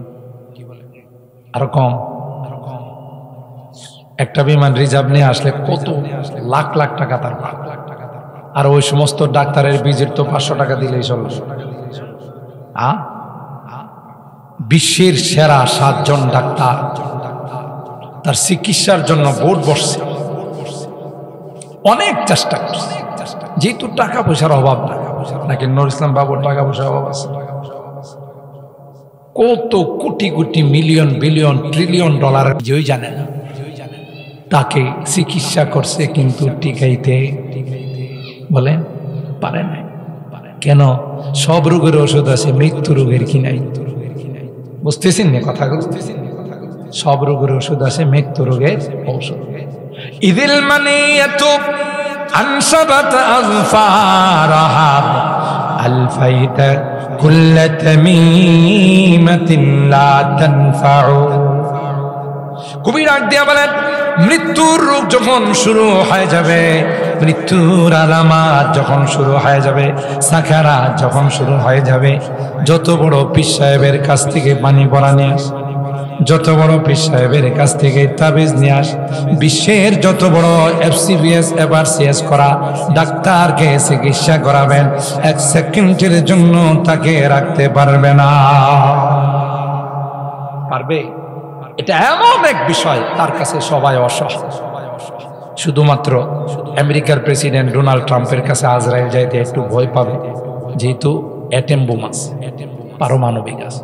আরো কম? একটা বিমান রিজার্ভ নিয়ে আসলে কত লাখ লাখ টাকা তার। আর ওই সমস্ত ডাক্তারের ভিজিট তো 500 টাকা দিলেই চলবে। বিশ্বের সেরা 7 জন ডাক্তার তার চিকিৎসার জন্য বোর্ড বসছে, অনেক চেষ্টা করছে। যেহেতু টাকা পয়সার অভাব না, নাকি নুরুল ইসলাম বাবুর টাকা পয়সার অভাব আছে? কত crore crore million billion trillion dollar যেই জানে না, তাকে চিকিৎসা করছে কিন্তু টিকাইতে বলে পারে না। কেন? সব রোগের ওষুধ আছে, মৃত্যু রোগের কি নাই? বুঝতেছেন না কথাগুলো? সব রোগের ওষুধ আছে, মৃত্যু রোগের ঔষধ। ইদিল মানিয়াতু আনসাবাত আযফারাহা আলফাইতা কুল্লা তামিমাতিন লা তানফাউ। কবি ডাক দিয়া বলেন, মৃত্যুর রোগ যখন শুরু হয়ে যাবে, মৃত্যুর আলামত যখন শুরু হয়ে যাবে, সাকারাত যখন শুরু হয়ে যাবে, যত বড় পীর সাহেবের কাছ থেকে পানি পড়া নিয়ে আস, যত বড় পীর সাহেবের কাছ থেকে তাবিজ নিয়ে আস, বিশ্বের যত বড় FCBS FRCS করা ডাক্তারকে চিকিৎসা করাবেন, 1 সেকেন্ডের জন্য তাকে রাখতে পারবে না। পারবে? এটা এমন এক বিষয়, তার কাছে সবাই অসহায়। শুধুমাত্র আমেরিকার প্রেসিডেন্ট ডোনাল্ড ট্রাম্পের কাছে আজরাইল যাইতে একটু ভয় পাবে, যেহেতু অ্যাটম বোম আছে, পারমাণবিক আছে,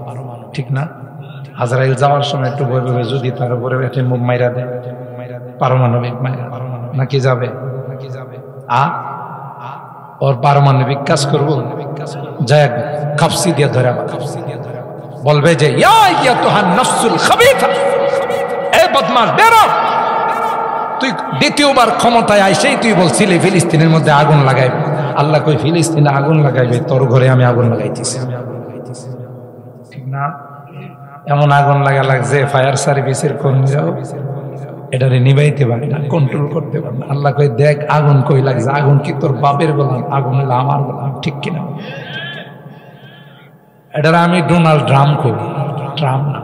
ঠিক না? আজরাইল যাওয়ার সময় একটু ভয় পাবে, যদি তার উপরে অ্যাটম বোম মাইরা দেয়, পারমাণবিক মাইরা, নাকি যাবে? ওর পারমাণবিক কাজ করবো, যাই কাপসি দিয়ে ধরে বলবে যে ইয়া আইয়াতুহান নাফসুল খাবিথা, এই বদমাশ বেরো, তুই দ্বিতীয়বার ক্ষমতায় আইসেই তুই বলছিলি ফিলিস্তিনের মধ্যে আগুন লাগাইবে। আল্লাহ কই ফিলিস্তিনে আগুন লাগাইবে, তোর ঘরে আমি আগুন লাগাইতেছি, ঠিক না? এমন আগুন লাগা লাগছে ফায়ার সার্ভিসের কর্মীরাও এটারে নিবাইতে পারে না, কন্ট্রোল করতে পারে না। আল্লাহ কই দেখ আগুন কই লাগছে, আগুন কি তোর বাপের গোলাম, আগুন হলো আমার গোলাম, ঠিক কিনা? এটার আমি ডোনাল্ড ট্রাম্প করি, ট্রাম্প না।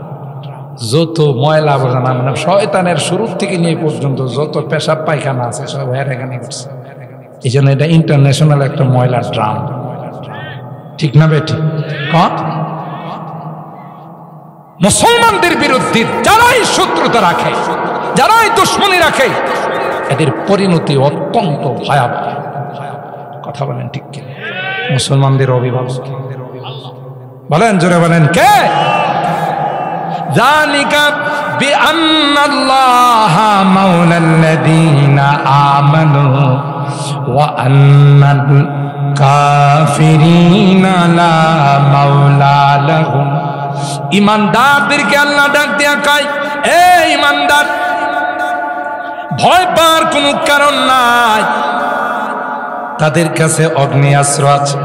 যত ময়লা আবর্জনা, মানে শয়তানের শুরু থেকে নিয়ে পর্যন্ত যত পেশাব পায়খানা আছে সব এখানে করছে। এই জন্য এটা ইন্টারন্যাশনাল একটা ময়লা ড্রাম, ঠিক না বেটি? মুসলমানদের বিরুদ্ধে যারাই শত্রুতা রাখে, যারাই দুশ্মনী রাখে, এদের পরিণতি অত্যন্ত ভয়াবহ। কথা বলেন ঠিক কি? মুসলমানদের অভিভাবক বলেন, জোরে বলেন কে? যালিকা বিআন্নাল্লাহা মাওলাল্লাযীনা আমানু ওয়া আন্নাল কাফিরিনা লা মাওলা লাহুম। ইমানদারদেরকে আল্লাহ ডাক দিয়া কয়, এ ইমানদার, ভয় পাওয়ার কোনো কারণ নাই। তাদের কাছে অগ্নিয়াস্ত্র আছে,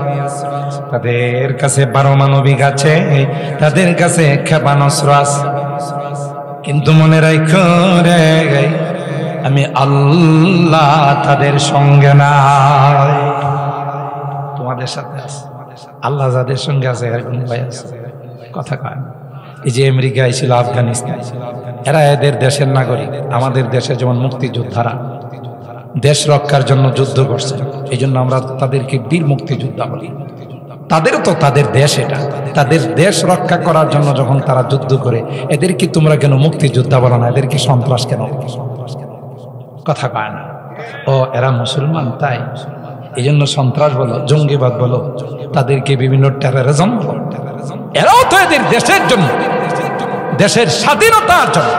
তাদের কাছে পারমাণবিক আছে, তাদের কাছে ক্ষেপণাস্ত্র আছে, কিন্তু মনে রাখো রে, আমি আল্লাহ তাদের সঙ্গে নাই। তোমাদের সাথে আছে আল্লাহ, যাদের সঙ্গে আছে এরকম ভাই আছে। কথা কয় না। এই যে আমেরিকা ছিল, আফগানিস্তান, এরা এদের দেশের নাগরিক। আমাদের দেশে যেমন মুক্তিযোদ্ধারা দেশ রক্ষার জন্য যুদ্ধ করছে, এই জন্য আমরা তাদেরকে বীর মুক্তিযোদ্ধা বলি। তাদেরও তো তাদের দেশ, এটা তাদের দেশ রক্ষা করার জন্য যখন তারা যুদ্ধ করে, এদেরকে তোমরা কেন মুক্তিযোদ্ধা বলো না? এদেরকে সন্ত্রাস কেন? কথা কয় না। ও এরা মুসলমান, তাই এই জন্য সন্ত্রাস বলো, জঙ্গিবাদ বলো, তাদেরকে বিভিন্ন টেররিজম বলো। এরাও তো এদের দেশের জন্য, দেশের স্বাধীনতার জন্য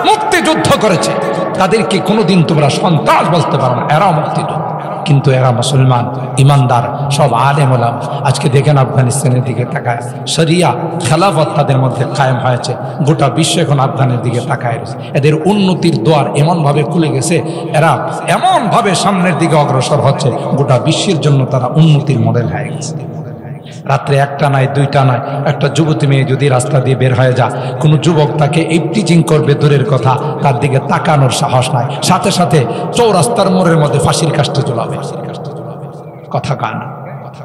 মুক্তিযুদ্ধ করেছে। তাদেরকে কোনোদিন তোমরা সন্ত্রাস বলতে পারো না, এরাও মুক্তিযুদ্ধ। কিন্তু এরা মুসলমান, ইমানদার, সব আলেম ওলামা। আজকে দেখেন আফগানিস্তানের দিকে তাকায়, শরিয়া খেলাফত তাদের মধ্যে কায়েম হয়েছে। গোটা বিশ্ব এখন আফগানের দিকে তাকায় রয়েছে। এদের উন্নতির দ্বার এমনভাবে খুলে গেছে, এরা এমনভাবে সামনের দিকে অগ্রসর হচ্ছে, গোটা বিশ্বের জন্য তারা উন্নতির মডেল হয়ে গেছে। রাত্রে একটা নাই, দুইটা নাই, একটা যুবতী মেয়ে যদি রাস্তা দিয়ে বের হয়ে যায়, কোনো যুবক তাকে ইফটিজিং করবে দূরের কথা, তার দিকে তাকানোর সাহস নাই, সাথে সাথে চৌরাস্তার মোড়ের মধ্যে ফাঁসির কাস্টে ঝুলাবে। কথা কান।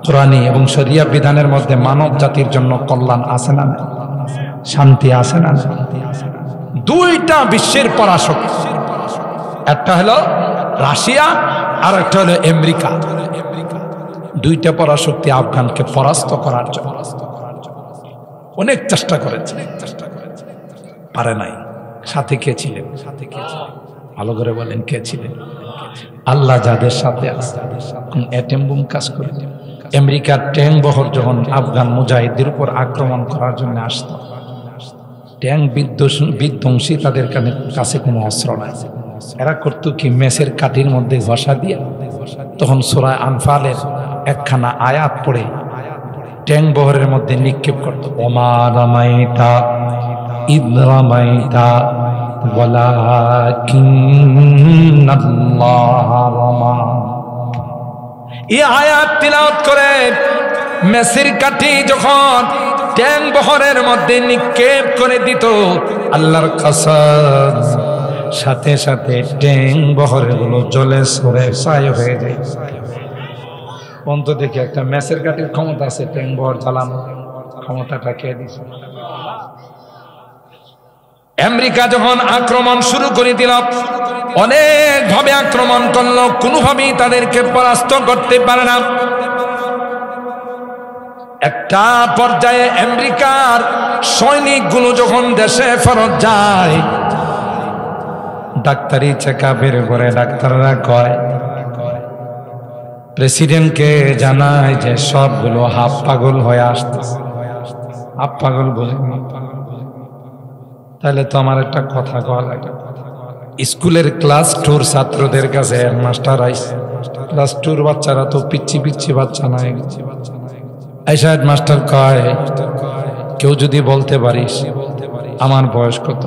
কোরআনী এবং শরিয়া বিধানের মধ্যে মানব জাতির জন্য কল্যাণ আছে না? শান্তি আছে না? দুইটা বিশ্বের পরাশক্তি, একটা হলো রাশিয়া আর একটা হলো আমেরিকা। দুইটা পরাশক্তি আফগানকে পরাস্ত করার জন্য অনেক চেষ্টা করেছে, পারে নাই। সাথে কে ছিলেন? ভালো করে বলেন, কে ছিলেন? আল্লাহ যাদের সাথে আছে। অ্যাটম বোম কাজ করে। আমেরিকার ট্যাঙ্ক বহর যখন আফগান মুজাহিদদের উপর আক্রমণ করার জন্য আসত, ট্যাঙ্ক বিধ্বংসী, তাদের কাছে কোনো অস্ত্র নাই। এরা করতো কি, মেসের কাঠির মধ্যে ঘষা দিয়ে তখন সূরা আনফালের একখানা আয়াত পড়ে ট্যাঙ্ক বহরের মধ্যে নিক্ষেপ করত। ওমা রামাইতা ইদ রামাইতা ওয়ালাকিন্নাল্লাহ রামা। এই আয়াত তিলাওয়াত করে মেসের কাঠি যখন ট্যাঙ্ক বহরের মধ্যে নিক্ষেপ করে দিত, আল্লাহর কসম সাথে সাথে ট্যাং বহরগুলো জলে সরে ছাই হয়ে যায়। অন্ত দেখি একটা ম্যাচের কাটির ক্ষমতা আছে, ট্যাং বহর জ্বালানো ক্ষমতাটা কে দিছে? আমেরিকা যখন আক্রমণ শুরু করে দিল, অনেক ভাবে আক্রমণ করলো, কোনোভাবেই তাদেরকে পরাস্ত করতে পারে না। একটা পর্যায়ে আমেরিকার সৈনিকগুলো যখন দেশে ফেরত যায়, ডাক্তারি চেকআপের করে ডাক্তাররা কয়, প্রেসিডেন্টকে জানায় যে সবগুলো হাফ পাগল হয়ে আসতেছে। হাফ পাগল বলে তাহলে তো আমার একটা কথা কওয়া লাগে। স্কুলের ক্লাস 2 ছাত্রদের কাছে মাস্টার আইছে, ক্লাস 2 বাচ্চারা তো পিচ্ছি পিচ্ছি বাচ্চা নয়। আইসা মাস্টার কয়, কেউ যদি বলতে পারিস আমার বয়স কত,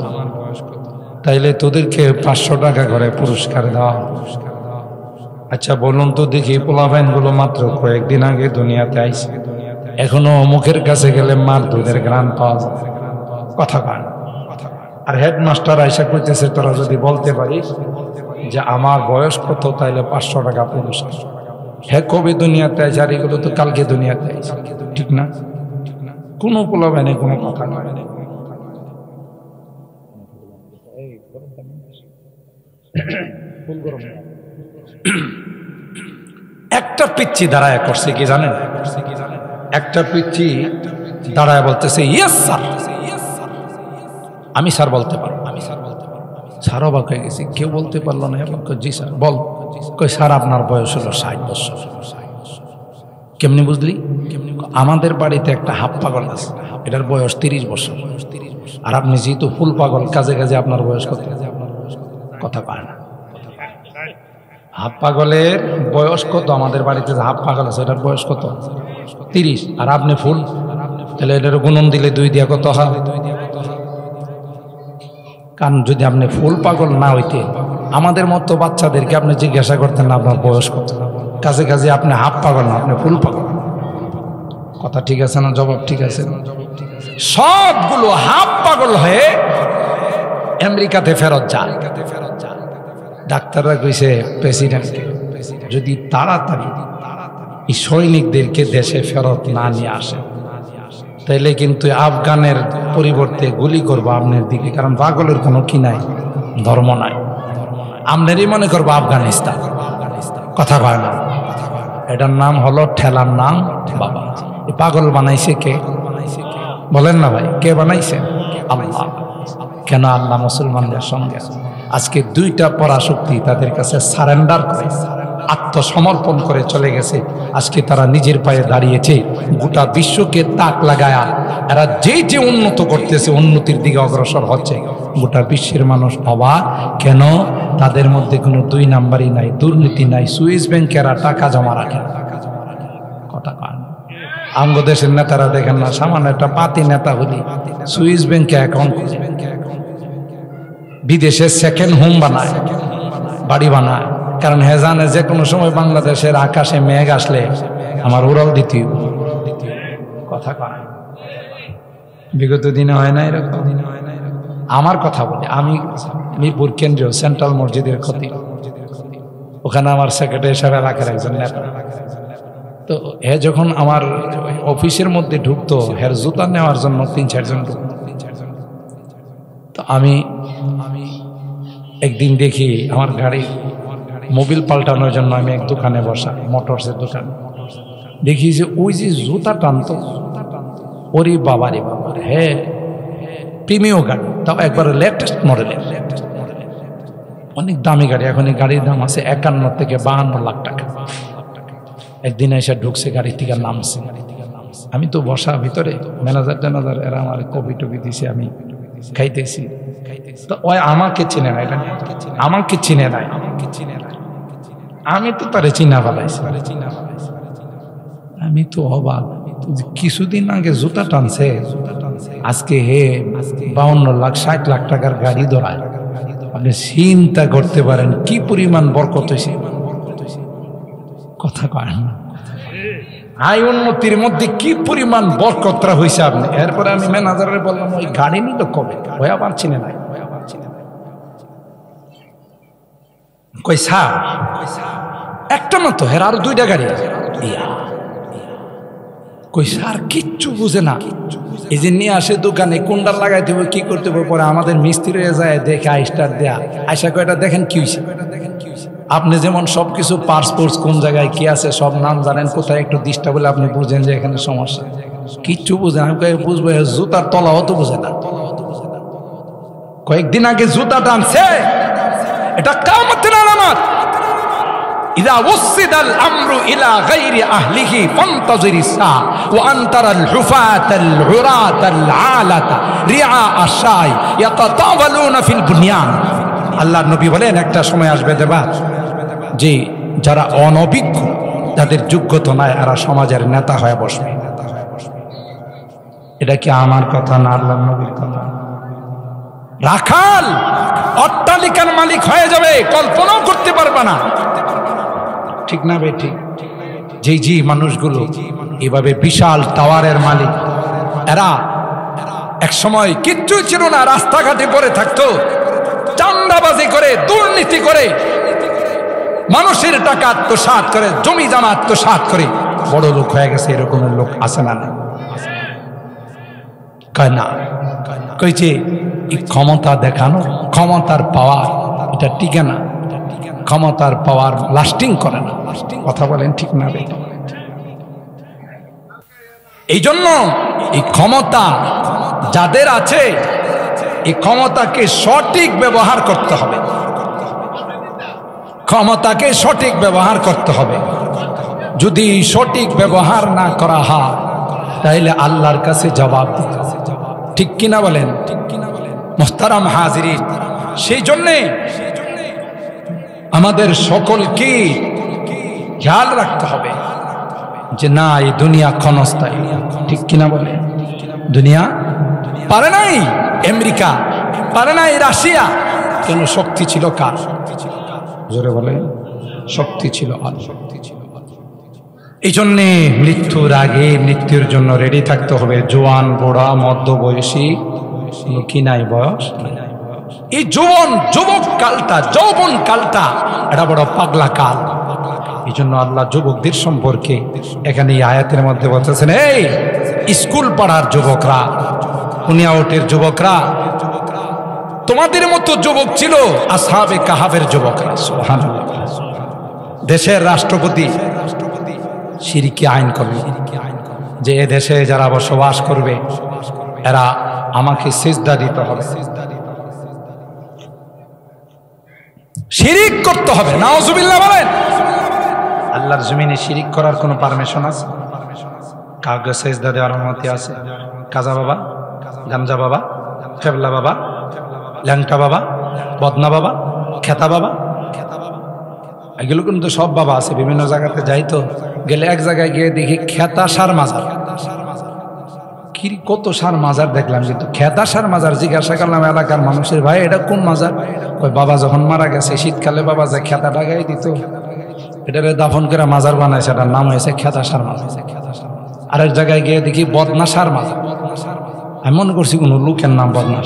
তাইলে তোদেরকে 500 টাকা করে পুরস্কার দেওয়া। আচ্ছা বলুন তো দেখি, পোলাপাইন গুলো মাত্র কয়েকদিন আগে দুনিয়াতে আইছে, এখনো মুখের কাছে গেলে মার দুধের গ্রান পাওয়া যায়। কথা কয়। আর হেডমাস্টার আইসা কইতেছে, তোরা যদি বলতে পারিস যে আমার বয়স কত, তাইলে 500 টাকা পুরস্কার। হ্যাঁ, কবে দুনিয়াতে আইসে, আর এগুলো তো কালকে দুনিয়াতে আইসে, ঠিক না? কোনো পোলাপাইনে কোনো কথা নয়। একটা পিচ্ছি দাঁড়ায় করছে কি জানেন? একটা পিচ্ছি দাঁড়ায় বলতেছে, ইয়েস স্যার, আমি স্যার বলতে পারবো। স্যার অবাক হয়ে গেছি, কেউ বলতে পারলো না। জি স্যার বল। কই স্যার আপনার বয়স হলো 60 বছর। কেমনি বুঝলি? আমাদের বাড়িতে একটা হাফ পাগল আছে, এটার বয়স 30 বছর। আর আপনি যেহেতু ফুল পাগল, কাজে কাজে আপনার বয়স কত? কথা পায় না। হাফ পাগলের বয়স কত? আমাদের বাড়িতে যে হাফ পাগল আছে এটার বয়স কত? 30। আর আপনি ফুল, তাহলে এটার গুণন দিলে 2 দিয়া কত হয়? কারণ যদি আপনি ফুল পাগল না হইতে, আমাদের মতো বাচ্চাদেরকে আপনি জিজ্ঞাসা করতেন না আপনার বয়স কত। কাছে কাছে আপনি হাফ পাগল না, আপনি ফুল পাগল। কথা ঠিক আছে না? জবাব ঠিক আছে না? সবগুলো হাফ পাগল হয়ে আমেরিকাতে ফেরত যায়। ডাক্তাররা কইছে প্রেসিডেন্টকে, যদি তাড়াতাড়ি এই সৈনিকদেরকে দেশে ফেরত না নিয়ে আসে, তাইলে কিন্তু আফগানের পরিবর্তে গুলি করবো আপনার দিকে। কারণ পাগলের কোনো কি নাই, ধর্ম নাই। আপনারই মনে করবো আফগানিস্তান। কথা কয় না? এটার নাম হলো ঠেলার নাম বাবা। এই পাগল বানাইছে কে? বলেন না ভাই, কে বানাইছে? আল্লাহ। কেন? আল্লাহ মুসলমানদের সঙ্গে আজকে 2টা পরাশক্তি তাদের কাছে সারেন্ডার করে, আত্মসমর্পণ করে চলে গেছে। আজকে তারা নিজের পায়ে দাঁড়িয়েছে, গোটা বিশ্বকে তাক লাগায়া এরা যে উন্নত করতেছে, উন্নতির দিকে অগ্রসর হচ্ছে। গোটা বিশ্বের মানুষ অবাক, কেন? তাদের মধ্যে কোনো 2 নাম্বারই নাই, দুর্নীতি নাই, সুইস ব্যাংকে এরা টাকা জমা রাখে। কথা কয় না? আমগো দেশের নেতারা দেখেন না, সামান্য একটা পাতি নেতা হলি সুইস ব্যাংকে অ্যাকাউন্ট করে, বিদেশে সেকেন্ড হোম বানায়, বাড়ি বানায়। কারণ হে জানে যে কোনো সময় বাংলাদেশের আকাশে মেঘ আসলে আমার উড়াল দ্বিতীয়। কথা কয়। বিগত দিনে হয় না এরকম? আমার কথা বলি, আমি মিরপুর কেন্দ্রীয় সেন্ট্রাল মসজিদের খতিব, ওখানে আমার সেক্রেটারি সাহেব এলাকার একজন নেতা। তো হে যখন আমার অফিসের মধ্যে ঢুকতো, হের জুতা নেওয়ার জন্য 3-4 জন ঢুকতো। তো আমি একদিন দেখি আমার গাড়ি মোবিল পাল্টানোর জন্য আমি এক দোকানে বসা, মোটরসের দোকান, দেখি যে ওই যে জুতা টানতো, ওরে বাবারে বাবা, হ্যাঁ প্রিমিয়াম গাড়ি, তাও একবারে লেটেস্ট মডেলের, অনেক দামি গাড়ি। এখন এই গাড়ির দাম আছে 51 থেকে 52 লাখ টাকা। একদিন এসে ঢুকছে, গাড়ি থেকে নামছে। আমি তো বসা ভিতরে, ম্যানেজার এরা আমার কপি টপি দিছে, আমি খাইতেছি। তো ওই আমাকে চিনে নাই, আমাকে চিনে নাই, আমি তো তারে চিনা ফেলাইছি। আমি তো অবাক, কিছুদিন আগে জুতা টানছে, আজকে হে 52 লাখ 60 লাখ টাকার গাড়ি ধরায়। আপনি চিন্তা করতে পারেন কি পরিমাণ বরকত হয়েছে। কথা কয় না? আয় উন্নতির মধ্যে কি পরিমাণ বরকতরা হয়েছে আপনি। এরপরে আমি ম্যানেজারে বললাম, ওই গাড়ি নিল কবে? ওই আবার চিনে নাই। কই স্যার একটা মতো হের আরো 2টা গাড়ি আছে। কই স্যার কিচ্ছু বুঝে না, এই যে নিয়ে আসে দোকানে কোনটা লাগাইতে হবে কি করতে হবে, পরে আমাদের মিস্ত্রি যায় দেখে আইস্টার দেয়া আইসা কয়টা দেখেন কি হয়েছে। আপনি যেমন সবকিছু পাসপোর্ট কোন জায়গায় কি আছে সব নাম জানেন, কোথায় একটু দিশটা বলে আপনি বুঝেন যে এখানে সমস্যা, কিচ্ছু বুঝেন। আমি বুঝবো জুতার তলাও তো বুঝে না। কয়েকদিন আগে জুতা টানছে, এটা কিয়ামতের আলামত। ইযা ওয়াসিদাল আমরু ইলা গায়রি আহলিহি ফান্তাজিরিস সা ওয়া আনতারাল হুফাতাল উরাতাল আলাতা রিআ আশাই ইয়াতাতাওয়ালুনা ফিল বুনিয়ান। আল্লাহর নবী বলেন একটা সময় আসবে দেবা যে যারা অনভিজ্ঞ, যাদের যোগ্যতা নাই, এরা সমাজের নেতা হয়ে বসবে। এটা কি আমার কথা না আল্লাহর নবীর কথা? রাখাল অট্টালিকার মালিক হয়ে যাবে, কল্পনাও করতে পারবে না, ঠিক না বে ঠিক? জি মানুষগুলো এভাবে বিশাল টাওয়ারের মালিক, এরা এক সময় কিচ্ছু ছিল না, রাস্তাঘাটে পড়ে থাকতো, চাঁদাবাজি করে, দুর্নীতি করে, মানুষের টাকা আত্মসাৎ করে, জমি জমা আত্মসাৎ করে বড় লোক হয়ে গেছে। এরকমের লোক আছে না? কয় না, কইছে এই ক্ষমতা দেখানো, ক্ষমতার পাওয়ার এটা টিকে না, ক্ষমতার পাওয়ার লাস্টিং করে না। কথা বলেন ঠিক না? এই জন্য এই ক্ষমতা যাদের আছে, এই ক্ষমতাকে সঠিক ব্যবহার করতে হবে, ক্ষমতাকে সঠিক ব্যবহার করতে হবে। যদি সঠিক ব্যবহার না করা হয় তাহলে আল্লাহর কাছে জবাব দিতে হবে, ঠিক কিনা বলেন? মুহতারাম হাজিরিন, সেই জন্যে আমাদের সকলকে খেয়াল রাখতে হবে যে না, এই দুনিয়া ক্ষণস্থায়ী, ঠিক কিনা বলে? দুনিয়া পারে নাই আমেরিকা, পারে নাই রাশিয়া, কেন? শক্তি ছিল কার? জোরে বলে, শক্তি ছিল আল্লাহর। এই জন্যে মৃত্যুর আগে মৃত্যুর জন্য রেডি থাকতে হবে। জোয়ান, বুড়া, মধ্যবয়সী, কি নাই বয়স, এই যুবক কালটা, যৌবন কালটা এটা বড় পাগলা কাল। এই জন্য আল্লাহ যুবকদের সম্পর্কে এখানে এই আয়াতের মধ্যে বলতেছেন, এই স্কুল পড়ার যুবকরা, বুনিয়াউটের যুবকরা, তোমাদের মতো যুবক ছিল আসহাবে কাহাফের যুবকরা। সুবহানাল্লাহ। দেশের রাষ্ট্রপতি শিরকি আইন করবে যে এ দেশে যারা বসবাস করবে এরা আমাকে সিজদা দিতে হবে, শিরিক করতে হবে। নাউজুবিল্লাহ বলেন। আল্লাহর জমিনে শিরিক করার কোনো পারমিশন আছে? কাউকে সিজদা দেওয়ার অনুমতি আছে? কাজা বাবা, গামজা বাবা, কেবলা বাবা, ল্যাংটা বাবা, বদনা বাবা, খেতা বাবা, এগুলো কিন্তু সব বাবা আছে। বিভিন্ন জায়গাতে যাই তো, গেলে এক জায়গায় গিয়ে দেখি খেতা সার মাজার, কি কত সার মাজার দেখলাম, কিন্তু খেতা সার মাজার। জিজ্ঞাসা করলাম এলাকার মানুষের, ভাই এটা কোন মাজার? ওই বাবা যখন মারা গেছে শীতকালে বাবা যে খেতাটা গায়ে দিত, এটারে দাফন করে মাজার বানাইছে, এটার নাম হয়েছে খেতা সার মাজার। আরেক জায়গায় গিয়ে দেখি বদনা সার মাজার। আমি মনে করছি কোনো লোকের নাম বদনা।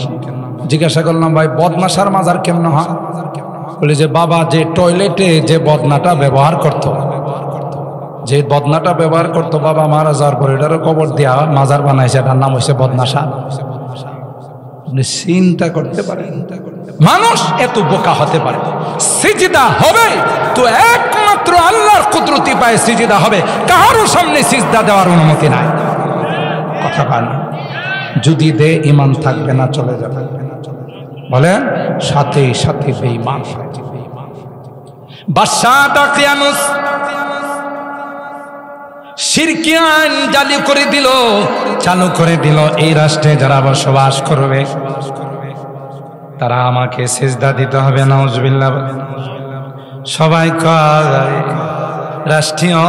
জিজ্ঞাসা করলাম, ভাই বদনা সার মাজার কেমন হয়? বলে যে বাবা যে টয়লেটে যে বদনাটা ব্যবহার করতো, যে বদনাটা ব্যবহার করতো বাবা মারা যাওয়ার পর এটারও কবর দেওয়া মাজার বানাইছে, এটার নাম হয়েছে বদনা সার। চিন্তা করতে পারে মানুষ এত বোকা হতে পারে? সিজদা হবে তো একমাত্র আল্লাহর কুদরতি পায়ে সিজদা হবে, কারোর সামনে সিজদা দেওয়ার অনুমতি নাই। কথা বলেন, যদি দে ঈমান থাকবে না, চলে যাবে। বলেন সাথে সাথে বেঈমান। বাদশাহ দাকিয়ানুস শিরকি আইন জারি করে দিল, চালু করে দিল। এই রাষ্ট্রে যারা বসবাস করবে তারা আমাকে সিজদা দিতে হবে। নাউজুবিল্লাহ। সবাই কয় রাষ্ট্রীয়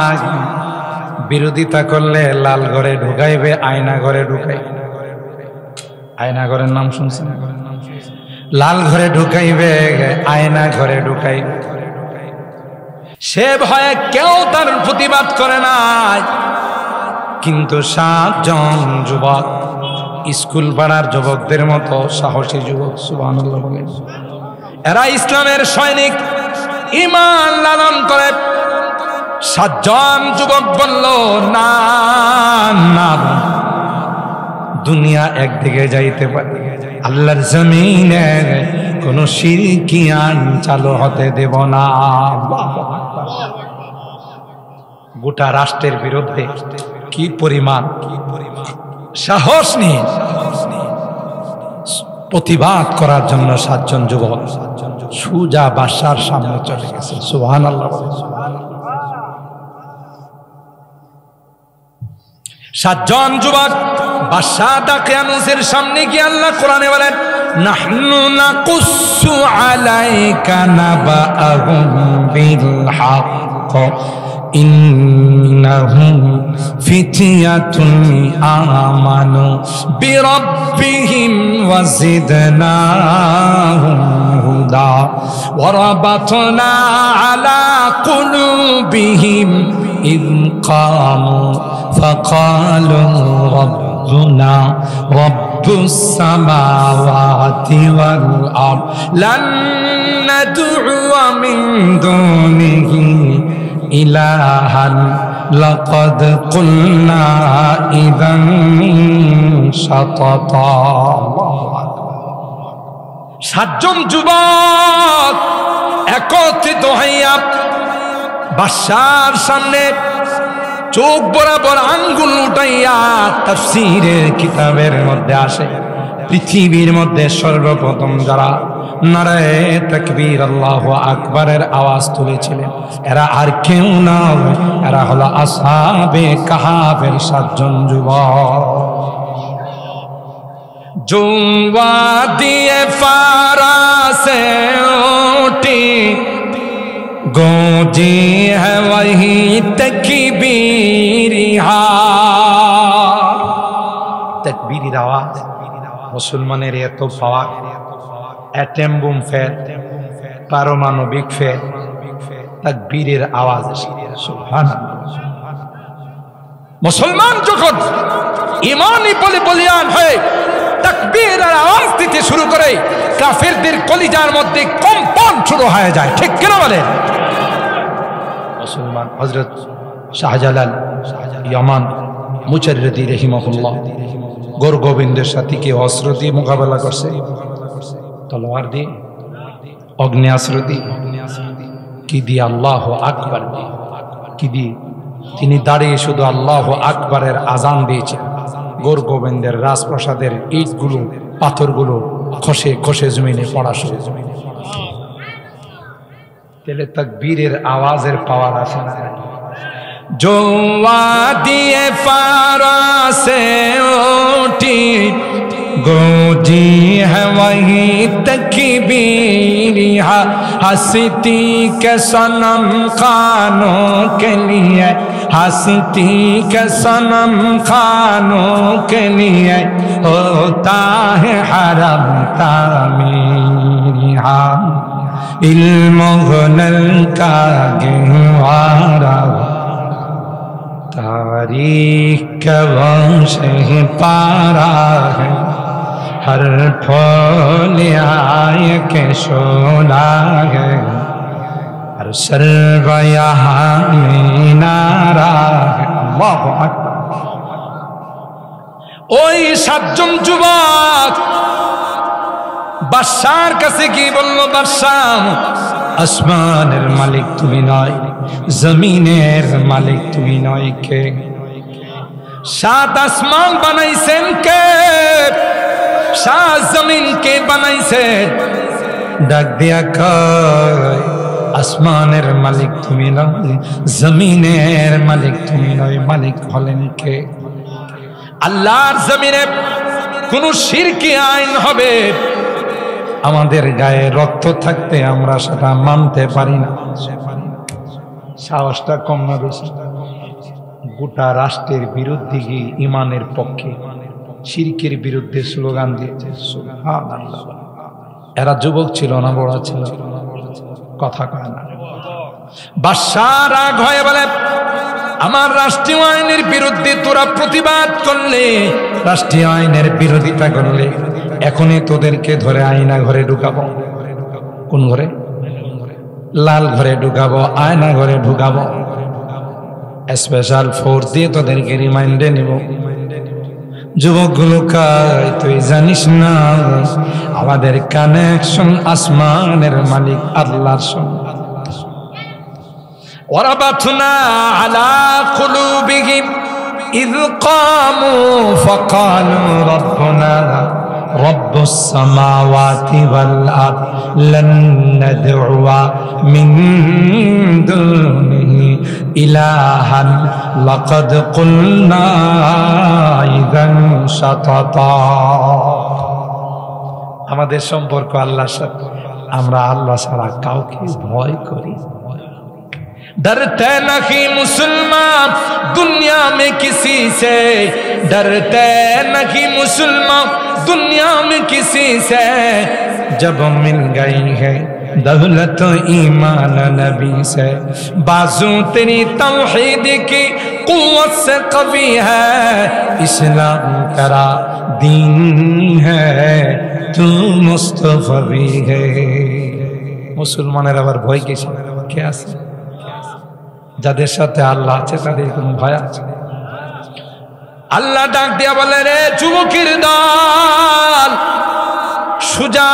আইন বিরোধিতা করলে লাল ঘরে ঢুকাইবে, আয়না ঘরে ঢুকাইবে। আয়না ঘরের নাম শুনছেন? লাল ঘরে ঢুকাইবে, আয়না ঘরে ঢুকাইবে। সে ভয়ে কেউ তার প্রতিবাদ করে নাই, কিন্তু 7 জন যুবক, স্কুল পাড়ার যুবকদের মতো সাহসী যুবক, সুবহানাল্লাহ বলেন, এরা ইসলামের সৈনিক, ঈমান লালন করে। 7 জন যুবক বলল, না না, দুনিয়া একদিকে যাইতে পারে, আল্লাহর জমিনে কোন শিরকিয়ান চালু হতে দেব না। গোটা রাষ্ট্রের বিরুদ্ধে কি পরিমাণ সাহস নিয়ে প্রতিবাদ করার জন্য 7 জন যুবক সুজা বাদশার সামনে চলে গেছে। সুবহানাল্লাহ। 7 জন যুবক বাদশা দাকিয়ানুসের সামনে গিয়ে আল্লাহ কোরআনে বলেন, নাহনু নাকুসু আলাইকা নাবাআহুম বিল হক ইন্নাহুম ফিতয়াতুন আমানু বিরাব্বিহিম ওয়াজিদনাহুম হুদা ওয়ারাবাতনা আলা কুলুবিহিম ইয কামু ফাকালু রব্বুনা রব্বুস সামাওয়াতি ওয়াল আরদ লান নাদউয়া মিন দুনিহি ইলাহান লাকাদ কুলনা ইযান শাতাতা। 7 জন যুবক একত্রিত হইয়া বাদশার সামনে চোখ বরাবর আঙ্গুল উঠাইয়া তাফসীরের কিতাবের মধ্যে আসে, পৃথিবীর মধ্যে সর্বপ্রথম যারা নারায়ে তাকবীর আল্লাহু আকবারের আওয়াজ তুলেছিলেন এরা আর কেউ না, এরা হলো আসহাবে কাহাফের 7 জন যুবক। जो वादी फारा से उठी गूंजी है वही तकबीर आवाज। मुसलमानेर एत पाওয়ার, অ্যাটম বুম ফেল, পারমাণবিক ফেল, তাকবীরের আওয়াজ। সুবহানাল্লাহ। মুসলমান যখন ঈমানি বলে বলিয়ান হয়ে তাকবীরের আওয়াজ দিতে শুরু করে, কাফেরদের কলিজার মধ্যে কম্পন শুরু হয়ে যায়। ঠিক কেন বলেন? মুসলমান হযরত শাহজালাল ইয়ামান মুজাররিদি রাহিমাহুল্লাহ গোর গোবিন্দের সাথে কি অস্ত্র দিয়ে মোকাবেলা করছে? তলোয়ার দিয়ে, অগ্নেয়াস্ত্র দিয়ে, কি দিয়ে? আল্লাহু আকবার দিয়ে। কি দিয়ে? তিনি দাঁড়িয়ে শুধু আল্লাহু আকবারের আজান দিয়েছেন। গোর গোবিন্দের রাজপ্রাসাদের ইটগুলো, পাথরগুলো খসে খসে জমিনে পড়া শুরু। তাহলে তাকবীরের আওয়াজের পাওয়ার আছে না? जो वादी फारा से उठी गूंजी है वही तकबीर हंसती के सनम खानों के लिए, हंसती के सनम खानों के लिए होता है हरम तामीर इल्म गुनल का गहवारा तारीख का वंश पारा है हर फूल आय के शोला है हर सर्व यहाँ में नारा है। अल्लाहु अकबर। ওই 7 জন যুবক বাদশার কাছে কি বলল? বাদশাহ, আসমানের মালিক তুমি নয়, জমিনের মালিক তুমি নয়, কে? 7 আসমান বানাইছেন কে? 7 জমিন কে বানাইছেন? ডাক দিয়া কয়, আসমানের মালিক তুমি নয়, জমিনের মালিক তুমি নয়, মালিক হলেন কে? আল্লাহর জমিনে কোন শিরকি আইন হবে, আমাদের গায়ে রক্ত থাকতে আমরা সেটা মানতে পারি না। সাহসটা কম না বেশি? গোটা রাষ্ট্রের বিরুদ্ধে গিয়ে ইমানের পক্ষে শিরকের বিরুদ্ধে স্লোগান দিয়েছে। সুবহানাল্লাহ। এরা যুবক ছিল না বড় ছিল? কথা কয় না। বাদশা রাগ হয়ে বলে, আমার রাষ্ট্রীয় আইনের বিরুদ্ধে তোরা প্রতিবাদ করলে, রাষ্ট্রীয় আইনের বিরোধিতা করলে, এখনই তোদেরকে ধরে আয়না ঘরে ঢুকাবো। কোন ঘরে? লাল ঘরে ঢুকাবো, আয়না ঘরে ঢুকাবো, স্পেশাল ফোর্স দিয়ে তোদেরকে রিমাইন্ডে নিব। যুবকগুলো কাই তুই জানিস না আমাদের কানেকশন আসমানের মালিক আল্লাহর সঙ্গে। ওয়ারাবাতনা আলা কুলুবিহিম ইয কামু ফাকালু রাব্বুনা রাব্বুস সামাওয়াতি ওয়াল আরদ লান নাদউয়া মিন দুনিহি ইলাহান লাকাদ কুলনা ইযান শাতাতা। আমাদের সম্পর্ক আল্লাহর সাথে, আমরা আল্লাহ ছাড়া কাউকে ভয় করি। डरते नहीं मुसलमान दुनिया में किसी से, डरते नहीं मुसलमान दुनिया में किसी से, जब मिल गई है दौलत ईमान नबी से, बाजू तेरी तौहीद की कुव्वत से कवी है, इस्लाम तेरा दीन है, तू मुस्तफवी है। मुसलमानेर आबार भय किसे কে আছে? যাদের সাথে আল্লাহ আছে তাদের কোনো ভয় আছে? আল্লাহ ডাক দিয়া বলে, রে যুবকের দল, সুজা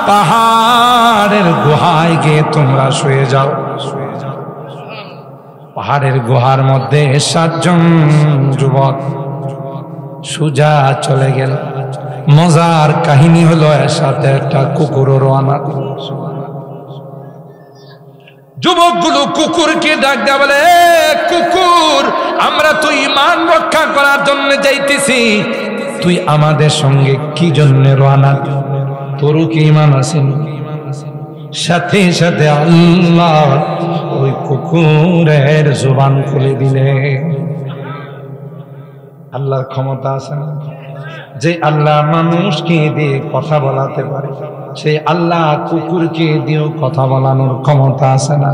পাহাড়ের গুহায় গিয়ে তোমরা শুয়ে যাও। পাহাড়ের গুহার মধ্যে 7 জন যুবক সুজা চলে গেল। মজার কাহিনী হলো এর সাথে একটা কুকুরও রওনা। যুবকগুলো কুকুরকে ডাক দেয়া বলে, কুকুর, আমরা তো ঈমান রক্ষা করার জন্য যাইতেছি, তুই আমাদের সঙ্গে কি জন্য রওনা? তোর কি ঈমান আছে? সাথে সাথে আল্লাহ ওই কুকুরের জবান খুলে দিলে। আল্লাহর ক্ষমতা আছে না? যে আল্লাহ মানুষকে দিয়ে কথা বলাতে পারে, সেই আল্লাহ কুকুরকে দিয়েও কথা বলানোর ক্ষমতা আছে না?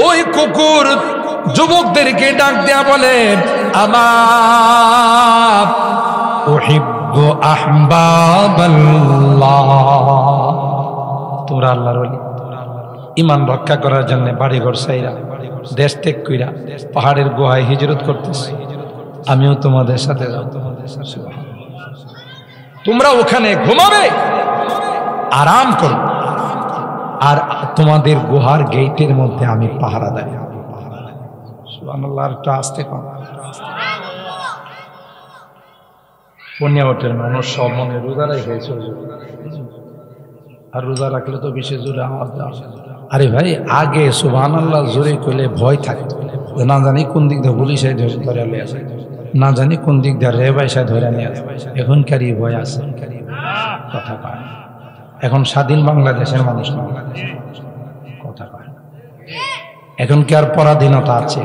ওই কুকুর যুবকদেরকে ডাক দেয়া বলে, আমার উহিব্বু আহবাবাল্লাহ, তোমরা আল্লাহর ওলি, ঈমান রক্ষা করার জন্য বাড়িঘর ছাইরা দেশ ত্যাগ কইরা পাহাড়ের গুহায় হিজরত করতেছি, আমিও তোমাদের সাথে যাব। তোমরা ওখানে ঘুমাবে, আরাম করো, আর তোমাদের গুহার গেটের মধ্যে আমি পাহারা দাঁড়িয়ে। সুবহানাল্লাহ। একটু আস্তে কম। পুণ্যবটের মানুষ সব মনে রোজা রেখেছে, আর রোজা রাখলে তো বেশি জোরে আওয়াজ দেওয়া। আরে ভাই, আগে সুবহানাল্লাহ জোরে কইলে ভয় থাকতো, না জানি কোন দিক দিয়ে পুলিশে ধরে নিয়ে আসে, না জানি কোন দিক দিয়ে রেবাইসা ধরে নিয়ে আসে। এখনকারই ভয় আছে, কথা পায়। এখন স্বাধীন বাংলাদেশের মানুষ কথা পায়। এখন কি আর পরাধীনতা আছে?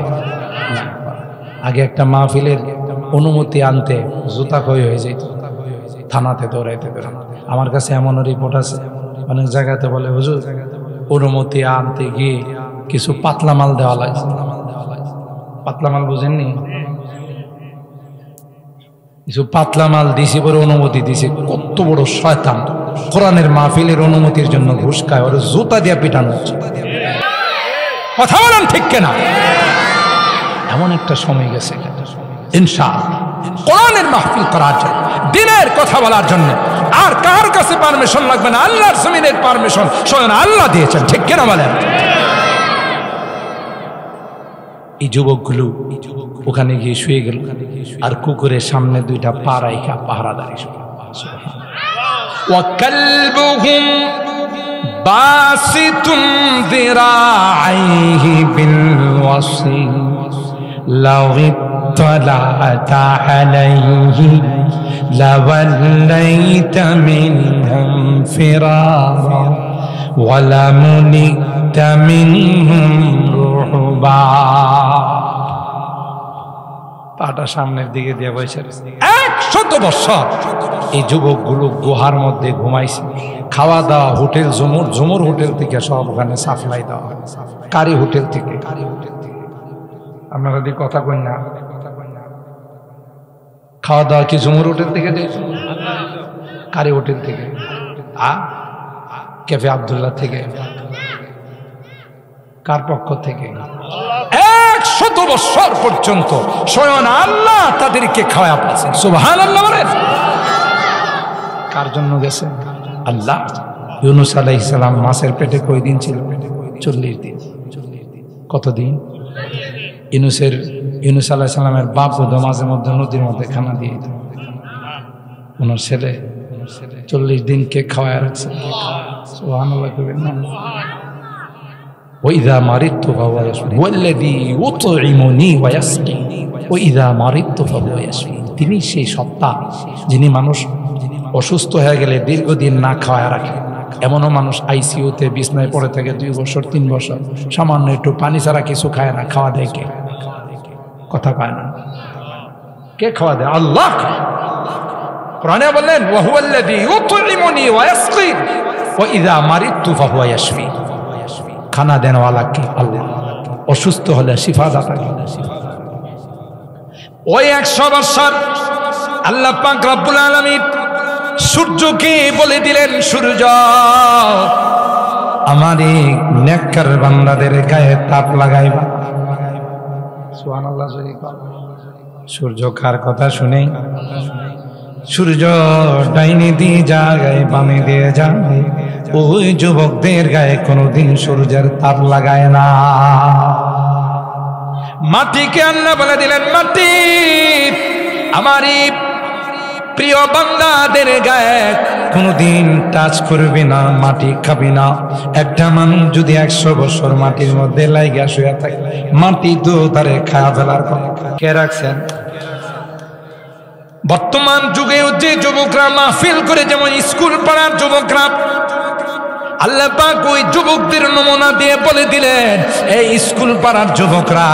আগে একটা মাহফিলের অনুমতি আনতে জুতা ক্ষয় হয়ে যেত, থানাতে দৌড়াইতে বেরোন। আমার কাছে এমনও রিপোর্ট আছে, অনেক জায়গাতে বলে হুজুর অনুমতি আনতে গিয়ে কিছু পাতলা মাল দেওয়া লাগছে। পাতলা মাল বুঝেননি? কিছু পাতলা মাল দিছি বলে অনুমতি দিছে। কত বড় শয়তান! কোরআনের মাহফিলের অনুমতির জন্য ঘুষ খায়, ওর জুতা দিয়া পিটানো হচ্ছে। কথা বলেন ঠিক কিনা? এমন একটা সময় গেছে ইনশাআল্লাহ কোরআনের মাহফিল করার জন্য, দ্বীনের কথা বলার জন্য আর কার কাছে পারমিশন লাগবে না, আল্লাহর জমিনের পারমিশন স্বয়ং আল্লাহ দিয়েছেন। ঠিক কিনা বলেন? এই যুবকগুলো ওখানে গিয়ে শুয়ে গেল, আর কুকুরের সামনে 2টা পা রাইখা পাহারা দাঁড়িয়ে। وكلبهم باسط ذراعيه بالوصي لو اطلعت عليه لوليت منهم فرارا ولملئت منهم رعبا। পাটা সামনের দিকে দিয়ে বসে 100 বছর এই যুবকগুলো গুহার মধ্যে ঘুমাইছে। খাওয়া দাওয়া হোটেল ঝুমুর হোটেল থেকে সব ওখানে সাপ্লাই দেওয়া হয়, কারি হোটেল থেকে। আপনারা যদি কথা কই না, খাওয়া দাওয়া কি ঝুমুর হোটেল থেকে দিয়েছে? কারি হোটেল থেকে। ক্যাফে আব্দুল্লাহ থেকে, কার পক্ষ থেকে? 100 বছর পর্যন্ত স্বয়ং আল্লাহ তাদেরকে খাওয়া পাচ্ছেন। সুবহানাল্লাহ বলেন। কার জন্য গেছে? আল্লাহ। ইউনূস আলাইহিস সালাম মাছের পেটে কয়দিন ছিল? 40 দিন। কতদিন? ইউনূস আলাইহিস সালামের বাপ মাঝে মধ্যে নদীর মধ্যে খানা দিয়ে দিত। ওনার ছেলে 40 দিন কে খাওয়ায় রাখছে। সুবহানাল্লাহ কইবেন না? وإذا مرضت فهو يشفين والذي يطعمني ويسقين وإذا مرضت فهو يشفين। তিনি সেই সত্তা যিনি মানুষ অসুস্থ হয়ে গেলে দীর্ঘদিন না খাওয়ায় রাখে। এমনও মানুষ আইসিইউতে বিছনায় পড়ে থাকে 2 বছর 3 বছর, সামান্য একটু পানি ছাড়া কিছু খায় না। খাওয়া দেয় কে? কথা পায় না। কে খাওয়া দেয়? আল্লাহ। কোরআনে বললেন ওয়া হুয়াল্লাযী ইউতঈমুনি ওয়া ইয়াসকিন ওয়া ইযা মারিদতু ফাহুয়া ইয়াশফিন। খানা দেনওয়ালা কে? আল্লাহ। অসুস্থ হলে শিফা দাতা কে? ওই 100 বছর আল্লাহ পাক রব্বুল আলামিন সূর্যকে বলে দিলেন, সূর্য আমার এই নেককার বান্দাদের গায়ে তাপ লাগাইবা। সুবহানাল্লাহ। সূর্য কার কথা শুনে? সূর্য ডাইনে দিয়ে যায়, বামে দিয়ে যায়। ওই যুবকদের গায়ে কোনোদিন সূর্যের তাপ লাগায় না। মাটিকে আল্লাহ বলে দিলেন, মাটি আমার প্রিয় বান্দাদের গায়ে কোনোদিন টাচ করবি না, মাটি খাবি না। একটা মানুষ যদি 100 বছর মাটির মধ্যে লাইগা শুয়ে থাকে, মাটি তো তারে খায়া ফেলার কে রাখছেন? বর্তমান যুগে যে যুবকরা মাহফিল করে, যেমন স্কুল পাড়ার যুবকরা, আল্লাহ পাক ওই যুবকদের নমুনা দিয়ে বলে দিলেন, এই স্কুল পাড়ার যুবকরা,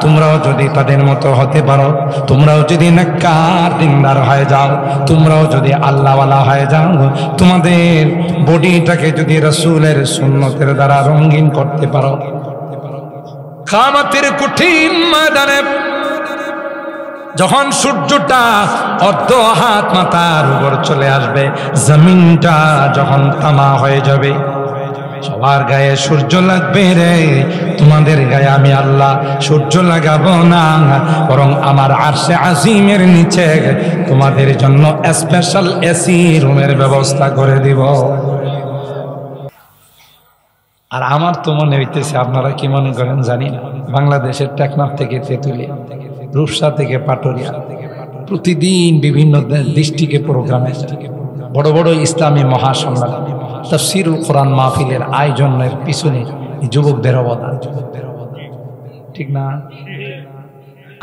তোমরাও যদি তাদের মতো হতে পারো, তোমরাও যদি নেককার দিনদার হয়ে যাও, তোমরাও যদি আল্লাহওয়ালা হয়ে যাও, তোমাদের বডিটাকে যদি রাসূলের সুন্নতের দ্বারা রঙিন করতে পারো, কিয়ামতের কঠিন ময়দানে যখন সূর্যটা অর্ধ হাত মাথার উপর চলে আসবে, জমিনটা যখন তামা হয়ে যাবে, সবার গায়ে সূর্য লাগবে রে। তোমাদের গায়ে আমি আল্লাহ সূর্য লাগাবো না, বরং আমার আরশে আজিমের নিচে তোমাদের জন্য স্পেশাল এসি রুমের ব্যবস্থা করে দিব। আর আমার তো মনে হইতেছে, আপনারা কি মনে করেন জানি না, বাংলাদেশের টেকনাফ থেকে তেঁতুলিয়া, রূপসা থেকে পাটুরিয়া, প্রতিদিন বিভিন্ন ডিস্ট্রিক্টে প্রোগ্রামে বড় বড় ইসলামী মহাসম্মেলন, তাফসীরুল কোরআন মাহফিলের আয়োজনের পিছনে যুবকদের অবদান, ঠিক না?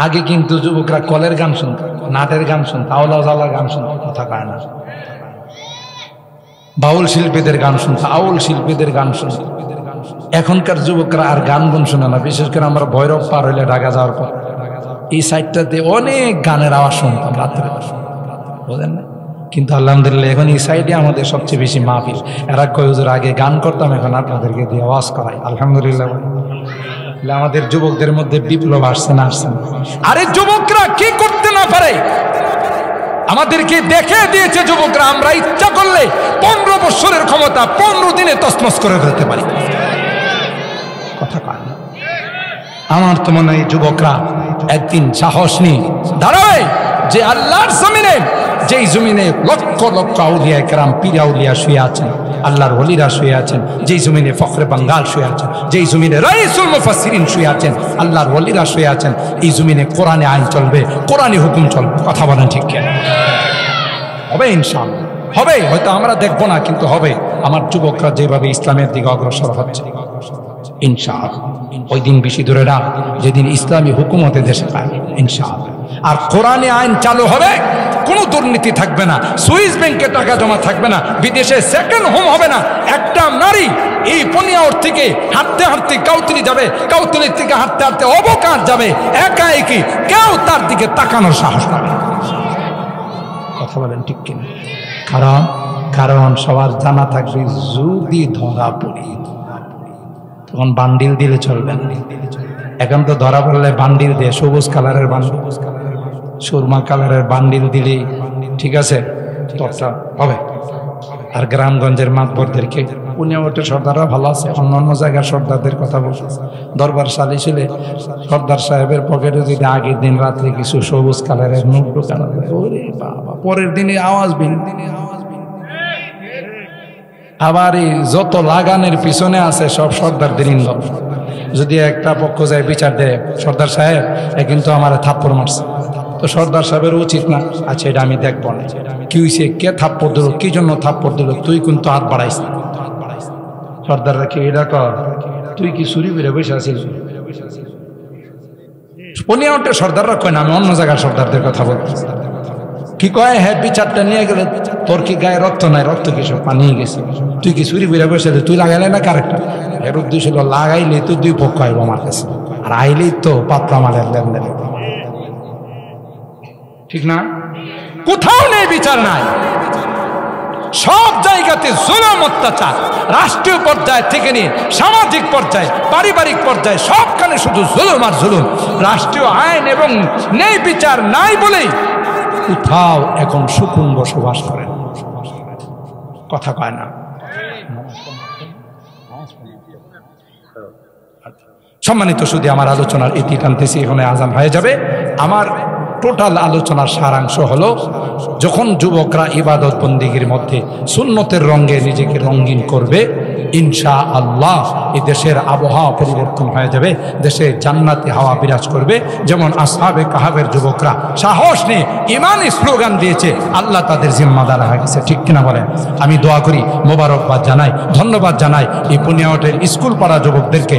আগে কিন্তু যুবকরা কলের গান শুনত, নাটের গান শুনত, আওলা জালার গান শুনত, কথা কয় না। বাউল শিল্পীদের গান শুনত, আউল শিল্পীদের গান শুনত। এখনকার যুবকরা আর গান গুন শুনে না। বিশেষ করে আমরা ভৈরব পার হইলে ঢাকা যাওয়ার পর এই সাইডটাতে অনেক গানের আওয়াজ শুনতাম রাত্রে, বুঝলেন না? কিন্তু আলহামদুলিল্লাহ এখন এই সাইডে আমাদের সবচেয়ে বেশি মাহফিল। এরা কয় হুজুর আগে গান করতাম, এখন আপনাদেরকে দিয়ে আওয়াজ করাই। আলহামদুলিল্লাহ। আমাদের যুবকদের মধ্যে বিপ্লব আসছে না? আসছে না? আরে যুবকরা কি করতে না পারে আমাদেরকে দেখে দিয়েছে যুবকরা। আমরা ইচ্ছা করলে 15 বছরের ক্ষমতা 15 দিনে তছনছ করে ফেলতে পারি। কথা কয় না? আমার তো মনে হয় যুবকরা একদিন সাহস নিয়ে দাঁড়ায় যে আল্লাহর জমিনে, যেই জমিনে লক্ষ লক্ষ আউলিয়া কেরাম, পীর আউলিয়া শুয়ে আছেন, আল্লাহর ওলিরা শুয়ে আছেন, যেই জমিনে ফখরে বাঙ্গাল শুয়ে আছেন, যেই জমিনে রাইসুল মুফাসসিরিন শুয়ে আছেন, আল্লাহর ওলিরা শুয়ে আছেন, এই জমিনে কোরআনে আইন চলবে, কোরআনে হুকুম চলবে। কথা বলেন ঠিক কেন? হবে ইনশাআল্লাহ, হবে। হয়তো আমরা দেখবো না, কিন্তু হবে। আমার যুবকরা যেভাবে ইসলামের দিকে অগ্রসর হচ্ছে, ইনশাআল্লাহ ওই দিন বেশি দূরে না যেদিন ইসলামী হুকুমতে দেশে পায়, ইনশাআল্লাহ। আর কোরআনে আইন চালু হবে, কোনো দুর্নীতি থাকবে না, সুইস ব্যাংকে টাকা জমা থাকবে না, বিদেশে সেকেন্ড হোম হবে না। একটা নারী এই পনিয়াওর থেকে হাঁটতে হাঁটতে কাউতলি যাবে, কাউতলির থেকে হাঁটতে হাঁটতে অবকাশ যাবে, একা একই, কেউ তার দিকে তাকানোর সাহস পাবে না। কথা বলেন ঠিক কিনা? কারণ সবার জানা থাকবে, যদি ধরা পড়ি তখন বান্ডিল দিলে চলবে না। এখন তো ধরা পড়লে বান্ডিল দিয়ে, সবুজ কালারের বান্ডিল, সুরমা কালারের বান্ডিল দিলে ঠিক আছে, তরটা হবে। আর গ্রামগঞ্জের মাতবরদেরকে পুনিয়াওয়াটের সর্দাররা ভালো আছে, অন্যান্য জায়গার সর্দারদের কথা বলছে। দরবার সালিশিলে সর্দার সাহেবের পকেটে যদি আগের দিন রাত্রে কিছু সবুজ কালারের নোট ঢোকানো যায়, ওরে বাবা, পরের দিনে আওয়াজ বিন। আবার এই যত লাগানের পিছনে আছে সব সর্দারদের ইন্ধন। যদি একটা পক্ষ যায় বিচার দেয়, সর্দার সাহেব এ কিন্তু আমার থাপ্পড় মারছে, তো সর্দার সাহেবের উচিত না, আচ্ছা এটা আমি দেখবো না, কি হয়েছে, কে থাপ্পড় দিল, কি জন্য থাপ্পড় দিল, তুই কিন্তু হাত বাড়াইস না। সর্দাররা কি এটা কর, তুই কি চুরি করে বসে আছিস? পুনিয়াওয়াটের সর্দাররা কয় না, আমি অন্য জায়গার সর্দারদের কথা বলছি। কি কয়, হ্যাঁ বিচারটা নিয়ে গেলে তোর কি গায়ে রক্ত নাই, রক্ত কি সব পানিয়ে গেছে, তুই কি চুরি করে বসে, তুই লাগাইলে না কারেক্টটা? এর উদ্দেশ্য হলো লাগাইলে তো দুই পক্ষ আইব আমার কাছে, আর আইলেই তো পাতলা মালের লেনদেন, ঠিক না? কোথাও নেই বিচার নাই, সব জায়গাতে জুলুম অত্যাচার, রাষ্ট্রীয় পর্যায় থেকে নিয়ে সামাজিক পর্যায়ে, পারিবারিক পর্যায়ে, সবখানে শুধু জুলুম আর জুলুম। রাষ্ট্রীয় আইন এবং ন্যায় বিচার নাই বলেই কোথাও এখন সুকুন বসবাস করেন, কথা কয় না। সম্মানিত শুধু আমার আলোচনার ইতি টানতেছি, এখানে আজান হয়ে যাবে। আমার টোটাল আলোচনার সারাংশ হলো, যখন যুবকরা ইবাদত বন্দিগির মধ্যে সুন্নতের রঙে নিজেকে রঙিন করবে, ইনশাআল্লাহ এই দেশের আবহাওয়া পরিবর্তন হয়ে যাবে, দেশে জান্নাতি হাওয়া বিরাজ করবে। যেমন আসহাবে কাহাবের যুবকরা সাহস নিয়ে ইমানি স্লোগান দিয়েছে, আল্লাহ তাদের জিম্মাদার হয়ে গেছে, ঠিক কিনা বলেন? আমি দোয়া করি, মোবারকবাদ জানাই, ধন্যবাদ জানাই এই পুনিয়াওয়াটের স্কুল পাড়া যুবকদেরকে।